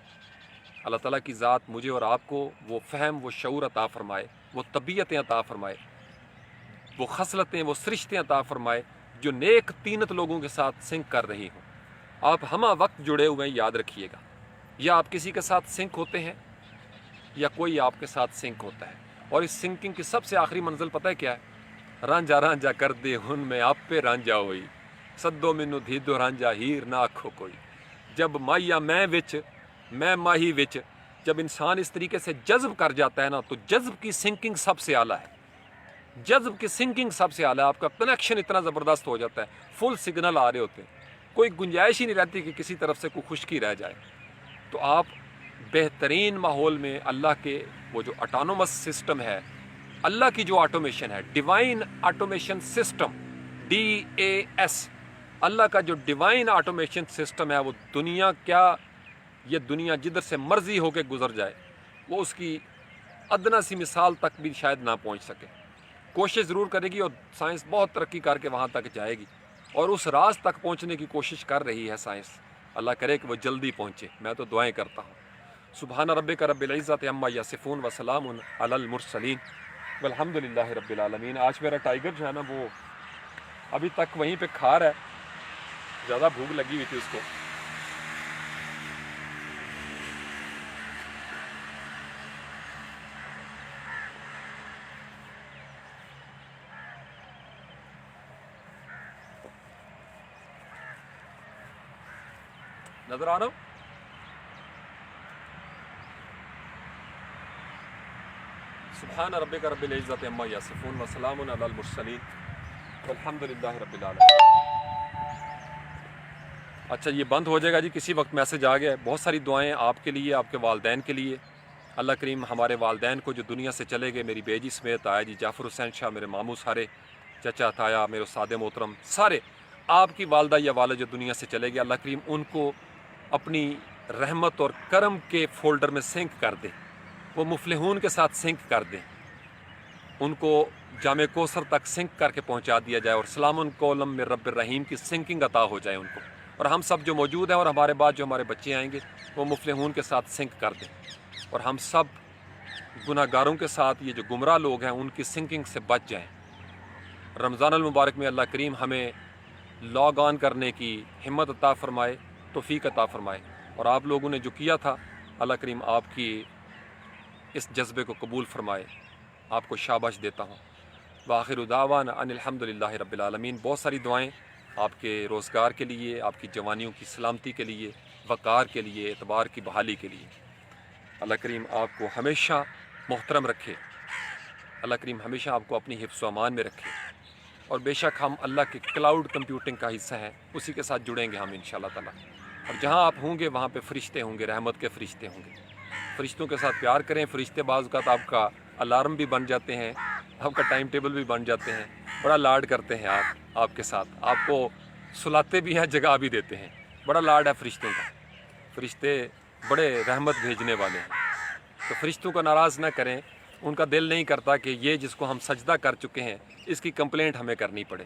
اللہ تعالیٰ کی ذات مجھے اور آپ کو وہ فہم، وہ شعور عطا فرمائے، وہ طبیعتیں عطا فرمائے، وہ خصلتیں، وہ سرشتیں عطا فرمائے جو نیک طینت لوگوں کے ساتھ سنک کر رہی ہوں۔ آپ ہمہ وقت جڑے ہوئے ہیں، یاد رکھیے گا، یا آپ کسی کے ساتھ سنک ہوتے ہیں یا کوئی آپ کے ساتھ سنک ہوتا ہے، اور اس سنکنگ کی سب سے آخری منزل پتہ ہے کیا ہے؟ رانجا رانجا کر دے ہن میں آپ پہ رانجا ہوئی، سدو مینو دھیدو رانجا ہیر نہ آکھو کوئی۔ جب مائیا میں ماہی وچ، جب انسان اس طریقے سے جذب کر جاتا ہے نا، تو جذب کی سنکنگ سب سے اعلیٰ ہے، جذب کی سنکنگ سب سے اعلیٰ ہے۔ آپ کا کنیکشن اتنا زبردست ہو جاتا ہے، فل سگنل آ رہے ہوتے ہیں، کوئی گنجائش ہی نہیں رہتی کہ کسی طرف سے کوئی خشکی رہ جائے۔ تو آپ بہترین ماحول میں اللہ کے وہ جو آٹونومس سسٹم ہے، اللہ کی جو آٹومیشن ہے، ڈیوائن آٹومیشن سسٹم، DAS، اللہ کا جو ڈیوائن آٹومیشن سسٹم ہے، وہ یہ دنیا جدھر سے مرضی ہو کے گزر جائے، وہ اس کی ادنا سی مثال تک بھی شاید نہ پہنچ سکے، کوشش ضرور کرے گی، اور سائنس بہت ترقی کر کے وہاں تک جائے گی، اور اس راز تک پہنچنے کی کوشش کر رہی ہے سائنس۔ اللہ کرے کہ وہ جلدی پہنچے، میں تو دعائیں کرتا ہوں۔ سبحان ربک رب العزت عما یصفون وسلام علی المرسلین والحمد للہ رب العالمین۔ آج میرا ٹائیگر جو ہے نا وہ ابھی تک وہیں پہ کھا رہا ہے، زیادہ بھوک لگی ہوئی تھی اس کو۔ نظر آ رہا ہوں؟ سبحان ربک رب العزت عما یصفون وسلام علی المرسلین والحمد للہ رب العالمین۔ اچھا یہ بند ہو جائے گا جی، کسی وقت میسج آ گیا ہے۔ بہت ساری دعائیں آپ کے لیے، آپ کے والدین کے لیے، اللہ کریم ہمارے والدین کو جو دنیا سے چلے گئے، میری بیجی سمیت، آیا جی جعفر حسین شاہ، میرے ماموں سارے، چچا تایا، میرے استاد محترم سارے، آپ کی والدہ یا والد جو دنیا سے چلے گئے، اللہ کریم ان کو اپنی رحمت اور کرم کے فولڈر میں سنک کر دے، وہ مفلحون کے ساتھ سنک کر دیں، ان کو جامع کوثر تک سنک کر کے پہنچا دیا جائے، اور سلام قولم من رب الرحیم کی سنکنگ عطا ہو جائے ان کو، اور ہم سب جو موجود ہیں اور ہمارے بعد جو ہمارے بچے آئیں گے وہ مفلحون کے ساتھ سنک کر دیں، اور ہم سب گناہ گاروں کے ساتھ یہ جو گمراہ لوگ ہیں ان کی سنکنگ سے بچ جائیں۔ رمضان المبارک میں اللہ کریم ہمیں لاگ آن کرنے کی ہمت عطا فرمائے، توفیق عطا فرمائے، اور آپ لوگوں نے جو کیا تھا اللہ کریم آپ کی اس جذبے کو قبول فرمائے، آپ کو شاباش دیتا ہوں۔ وآخر دعوانا ان الحمدللہ رب العالمین۔ بہت ساری دعائیں آپ کے روزگار کے لیے، آپ کی جوانیوں کی سلامتی کے لیے، وقار کے لیے، اعتبار کی بحالی کے لیے۔ اللہ کریم آپ کو ہمیشہ محترم رکھے، اللہ کریم ہمیشہ آپ کو اپنی حفظ و امان میں رکھے، اور بے شک ہم اللہ کے کلاؤڈ کمپیوٹنگ کا حصہ ہیں، اسی کے ساتھ جڑیں گے ہم انشاءاللہ تعالیٰ، اور جہاں آپ ہوں گے وہاں پہ فرشتے ہوں گے، رحمت کے فرشتے ہوں گے۔ فرشتوں کے ساتھ پیار کریں، فرشتے بعض اوقات آپ کا الارم بھی بن جاتے ہیں، آپ کا ٹائم ٹیبل بھی بن جاتے ہیں، بڑا لاڈ کرتے ہیں آپ کے ساتھ، آپ کو سلاتے بھی ہیں، جگہ بھی دیتے ہیں، بڑا لاڈ ہے فرشتوں کا، فرشتے بڑے رحمت بھیجنے والے ہیں، تو فرشتوں کو ناراض نہ کریں، ان کا دل نہیں کرتا کہ یہ جس کو ہم سجدہ کر چکے ہیں اس کی کمپلینٹ ہمیں کرنی پڑے،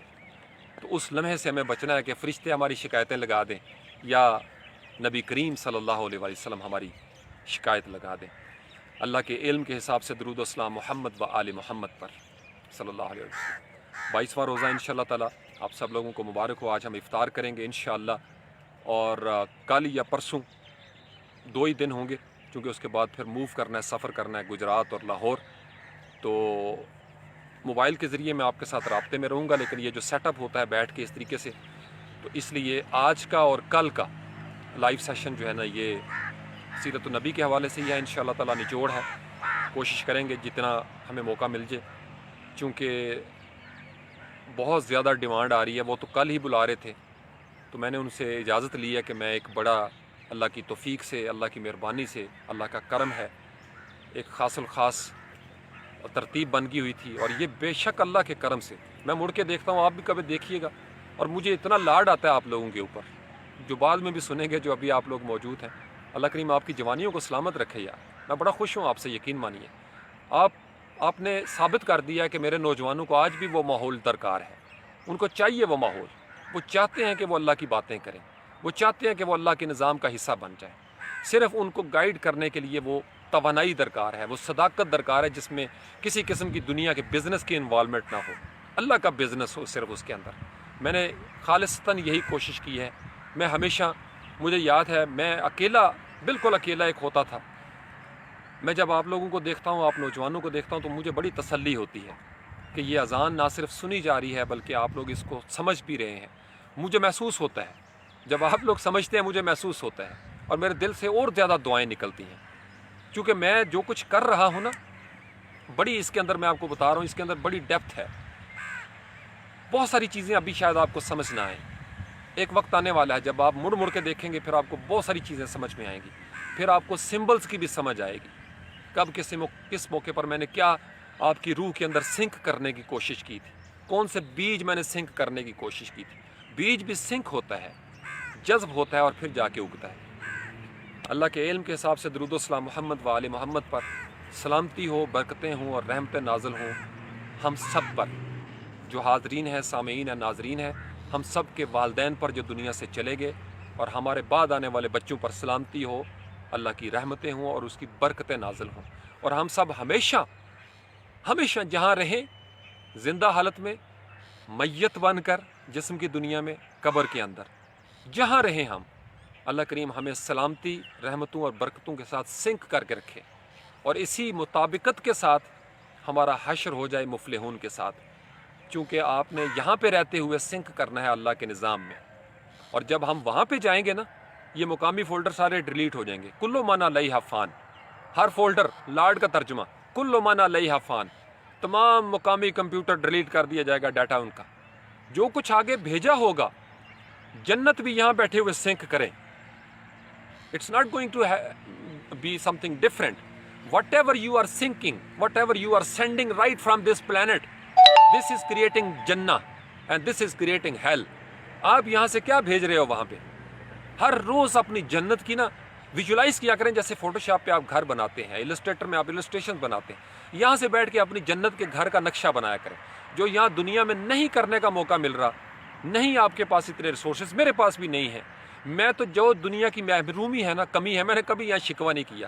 تو اس لمحے سے ہمیں بچنا ہے کہ فرشتے ہماری شکایتیں لگا دیں یا نبی کریم صلی اللہ علیہ وسلم ہماری شکایت لگا دیں۔ اللہ کے علم کے حساب سے درود و سلام محمد و آل محمد پر صلی اللہ علیہ وسلم۔ 22واں روزہ انشاءاللہ تعالیٰ آپ سب لوگوں کو مبارک ہو۔ آج ہم افطار کریں گے انشاءاللہ، اور کل یا پرسوں 2 ہی دن ہوں گے، کیونکہ اس کے بعد پھر موو کرنا ہے، سفر کرنا ہے گجرات اور لاہور، تو موبائل کے ذریعے میں آپ کے ساتھ رابطے میں رہوں گا، لیکن یہ جو سیٹ اپ ہوتا ہے بیٹھ کے اس طریقے سے، تو اس لیے آج کا اور کل کا لائیو سیشن جو ہے نا یہ سیرت النبی کے حوالے سے ہی ہے، انشاءاللہ تعالیٰ نچوڑ ہے، کوشش کریں گے جتنا ہمیں موقع مل جائے، چونکہ بہت زیادہ ڈیمانڈ آ رہی ہے، وہ تو کل ہی بلا رہے تھے، تو میں نے ان سے اجازت لی ہے کہ میں ایک بڑا اللہ کی توفیق سے، اللہ کی مہربانی سے، اللہ کا کرم ہے، ایک خاص الخاص ترتیب بن گئی ہوئی تھی، اور یہ بے شک اللہ کے کرم سے میں مڑ کے دیکھتا ہوں، آپ بھی کبھی دیکھیے گا، اور مجھے اتنا لاڈ آتا ہے آپ لوگوں کے اوپر، جو بعد میں بھی سنیں گے، جو ابھی آپ لوگ موجود ہیں۔ اللہ کریم آپ کی جوانیوں کو سلامت رکھے یار، میں بڑا خوش ہوں آپ سے، یقین مانیے، آپ نے ثابت کر دیا کہ میرے نوجوانوں کو آج بھی وہ ماحول درکار ہے، ان کو چاہیے وہ ماحول، وہ چاہتے ہیں کہ وہ اللہ کی باتیں کریں، وہ چاہتے ہیں کہ وہ اللہ کے نظام کا حصہ بن جائیں، صرف ان کو گائیڈ کرنے کے لیے وہ توانائی درکار ہے، وہ صداقت درکار ہے، جس میں کسی قسم کی دنیا کے بزنس کی انوالومنٹ نہ ہو، اللہ کا بزنس ہو صرف اس کے اندر۔ میں نے خالصتاً یہی کوشش کی ہے، میں ہمیشہ، مجھے یاد ہے میں اکیلا، بالکل اکیلا ایک ہوتا تھا، میں جب آپ لوگوں کو دیکھتا ہوں، آپ نوجوانوں کو دیکھتا ہوں، تو مجھے بڑی تسلی ہوتی ہے کہ یہ اذان نہ صرف سنی جا رہی ہے بلکہ آپ لوگ اس کو سمجھ بھی رہے ہیں، مجھے محسوس ہوتا ہے، جب آپ لوگ سمجھتے ہیں مجھے محسوس ہوتا ہے، اور میرے دل سے اور زیادہ دعائیں نکلتی ہیں، کیونکہ میں جو کچھ کر رہا ہوں نا، بڑی اس کے اندر، میں آپ کو بتا رہا ہوں، اس کے اندر بڑی ڈیپتھ ہے، بہت ساری چیزیں ابھی شاید آپ کو سمجھ نہ آئیں، ایک وقت آنے والا ہے جب آپ مڑ مڑ کے دیکھیں گے، پھر آپ کو بہت ساری چیزیں سمجھ میں آئیں گی، پھر آپ کو سمبلز کی بھی سمجھ آئے گی، کب کس موقع پر میں نے کیا آپ کی روح کے اندر سنک کرنے کی کوشش کی تھی، کون سے بیج میں نے سنک کرنے کی کوشش کی تھی۔ بیج بھی سنک ہوتا ہے، جذب ہوتا ہے، اور پھر جا کے اگتا ہے۔ اللہ کے علم کے حساب سے درود و سلام محمد و آل محمد پر سلامتی ہو، برکتیں ہوں اور رحمتیں نازل ہوں ہم سب پر، جو حاضرین ہیں، سامعین ہیں، ناظرین ہیں، ہم سب کے والدین پر جو دنیا سے چلے گئے، اور ہمارے بعد آنے والے بچوں پر سلامتی ہو، اللہ کی رحمتیں ہوں اور اس کی برکتیں نازل ہوں، اور ہم سب ہمیشہ ہمیشہ جہاں رہیں، زندہ حالت میں، میت بن کر جسم کی دنیا میں، قبر کے اندر، جہاں رہیں ہم، اللہ کریم ہمیں سلامتی، رحمتوں اور برکتوں کے ساتھ سنک کر کے رکھے، اور اسی مطابقت کے ساتھ ہمارا حشر ہو جائے مفلحون کے ساتھ، چونکہ آپ نے یہاں پہ رہتے ہوئے سنک کرنا ہے اللہ کے نظام میں، اور جب ہم وہاں پہ جائیں گے نا، یہ مقامی فولڈر سارے ڈیلیٹ ہو جائیں گے، کلو مانا علیہا فان، ہر فولڈر، لاڈ کا ترجمہ، کلو مانا علیہا فان، تمام مقامی کمپیوٹر ڈیلیٹ کر دیا جائے گا، ڈیٹا ان کا، جو کچھ آگے بھیجا ہوگا، جنت بھی یہاں بیٹھے ہوئے سنک کریں، it's not going to be something different, whatever you are sinking, whatever you are sending right from this planet, this is creating Jannah and this is creating hell. آپ یہاں سے کیا بھیج رہے ہو وہاں پہ؟ ہر روز اپنی جنت کی نا ویژولائز کیا کریں، جیسے فوٹو شاپ پہ آپ گھر بناتے ہیں، السٹریٹر میں آپ السٹریشن بناتے ہیں، یہاں سے بیٹھ کے اپنی جنت کے گھر کا نقشہ بنایا کریں، جو یہاں دنیا میں نہیں کرنے کا موقع مل رہا. نہیں آپ کے پاس اتنے ریسورسز، میرے پاس بھی نہیں ہیں. میں تو جو دنیا کی محرومی ہے نا، کمی ہے، میں نے کبھی یہاں شکوہ نہیں کیا،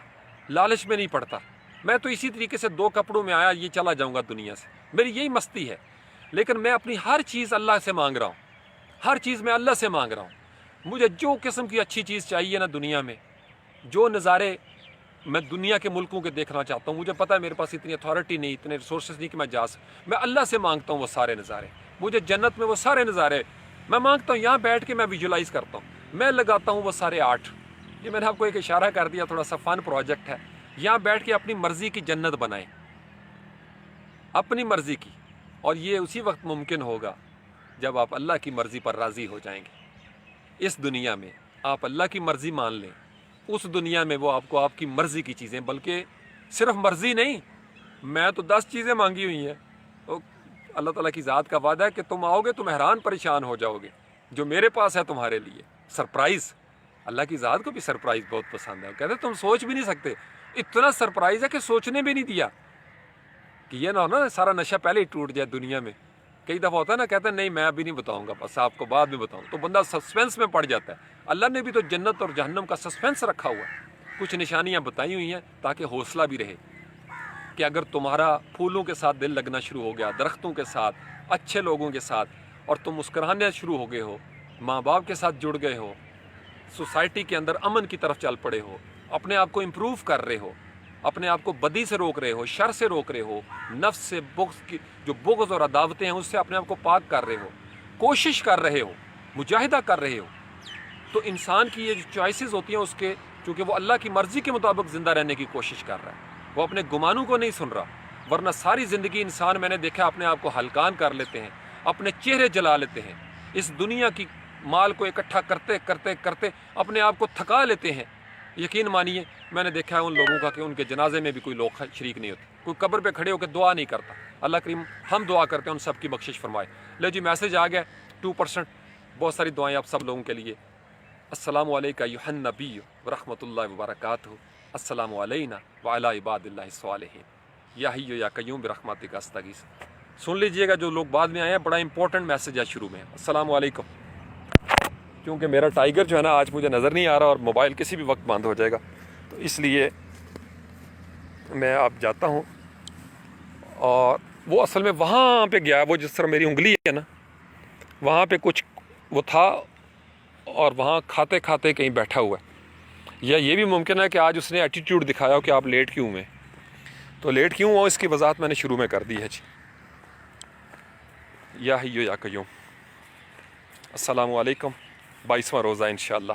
لالچ میں نہیں پڑتا. میں تو اسی طریقے سے 2 کپڑوں میں آیا، یہ چلا جاؤں گا دنیا سے، میری یہی مستی ہے. لیکن میں اپنی ہر چیز اللہ سے مانگ رہا ہوں، ہر چیز میں اللہ سے مانگ رہا ہوں. مجھے جو قسم کی اچھی چیز چاہیے نا دنیا میں، جو نظارے میں دنیا کے ملکوں کے دیکھنا چاہتا ہوں، مجھے پتہ ہے میرے پاس اتنی اتھارٹی نہیں، اتنے ریسورسز نہیں کہ میں جا سکوں. میں اللہ سے مانگتا ہوں وہ سارے نظارے. مجھے جنت میں وہ سارے نظارے میں مانگتا ہوں، یہاں بیٹھ کے میں ویژولائز کرتا ہوں، میں لگاتا ہوں وہ سارے آرٹ. یہ میں نے آپ کو ایک اشارہ کر دیا، تھوڑا سا فن پروجیکٹ ہے. یہاں بیٹھ کے اپنی مرضی کی جنت بنائیں، اپنی مرضی کی. اور یہ اسی وقت ممکن ہوگا جب آپ اللہ کی مرضی پر راضی ہو جائیں گے. اس دنیا میں آپ اللہ کی مرضی مان لیں، اس دنیا میں وہ آپ کو آپ کی مرضی کی چیزیں، بلکہ صرف مرضی نہیں، میں تو 10 چیزیں مانگی ہوئی ہیں. اللہ تعالیٰ کی ذات کا وعدہ ہے کہ تم آؤ گے، تم حیران پریشان ہو جاؤ گے جو میرے پاس ہے تمہارے لیے. سرپرائز، اللہ کی ذات کو بھی سرپرائز بہت پسند ہے. کہتے تم سوچ بھی نہیں سکتے، اتنا سرپرائز ہے کہ سوچنے بھی نہیں دیا. کہ یہ نہ ہو نا سارا نشہ پہلے ہی ٹوٹ جائے دنیا میں. کئی دفعہ ہوتا ہے نا، کہتے ہیں نہیں میں ابھی نہیں بتاؤں گا، بس آپ کو بعد میں بتاؤں، تو بندہ سسپینس میں پڑ جاتا ہے. اللہ نے بھی تو جنت اور جہنم کا سسپینس رکھا ہوا ہے، کچھ نشانیاں بتائی ہوئی ہیں تاکہ حوصلہ بھی رہے کہ اگر تمہارا پھولوں کے ساتھ دل لگنا شروع ہو گیا، درختوں کے ساتھ، اچھے لوگوں کے ساتھ، اور تم مسکرانے شروع ہو گئے ہو، ماں باپ کے ساتھ جڑ گئے ہو، سوسائٹی کے اندر امن کی طرف چل پڑے ہو، اپنے آپ کو امپروو کر رہے ہو، اپنے آپ کو بدی سے روک رہے ہو، شر سے روک رہے ہو، نفس سے، بغض کی جو بغض اور عداوتیں ہیں اس سے اپنے آپ کو پاک کر رہے ہو، کوشش کر رہے ہو، مجاہدہ کر رہے ہو، تو انسان کی یہ جو چوائسیز ہوتی ہیں اس کے، چونکہ وہ اللہ کی مرضی کے مطابق زندہ رہنے کی کوشش کر رہا ہے، وہ اپنے گمانوں کو نہیں سن رہا. ورنہ ساری زندگی انسان، میں نے دیکھا، اپنے آپ کو ہلکان کر لیتے ہیں، اپنے چہرے جلا لیتے ہیں، اس دنیا کی مال کو اکٹھا کرتے کرتے کرتے اپنے آپ کو تھکا لیتے ہیں. یقین مانیے میں نے دیکھا ہے ان لوگوں کا کہ ان کے جنازے میں بھی کوئی لوگ شریک نہیں ہوتے، کوئی قبر پہ کھڑے ہو کے دعا نہیں کرتا. اللہ کریم ہم دعا کرتے ہیں ان سب کی بخشش فرمائے. لے جی میسیج آ گیا 2%. بہت ساری دعائیں آپ سب لوگوں کے لیے. السلام علیکم ایھا النبی ورحمۃ اللہ وبرکاتہ. السلام علینا وعلی عباد اللہ الصالحین. یا حی یا قیوم برحمتک استغیث. سن لیجئے گا جو لوگ بعد میں آئے ہیں، بڑا امپورٹنٹ میسیج ہے شروع میں. السلام علیکم. کیونکہ میرا ٹائیگر جو ہے نا آج مجھے نظر نہیں آ رہا اور موبائل کسی بھی وقت بند ہو جائے گا، تو اس لیے میں اب جاتا ہوں. اور وہ اصل میں وہاں پہ گیا، وہ جس طرح میری انگلی ہے نا، وہاں پہ کچھ وہ تھا اور وہاں کھاتے کھاتے کہیں بیٹھا ہوا ہے. یا یہ بھی ممکن ہے کہ آج اس نے ایٹیٹیوڈ دکھایا ہو کہ آپ لیٹ کیوں ہوئے. تو لیٹ کیوں ہوا اس کی وضاحت میں نے شروع میں کر دی ہے. جی یا حی یا قیوم. السلام علیکم. 22واں روزہ انشاءاللہ.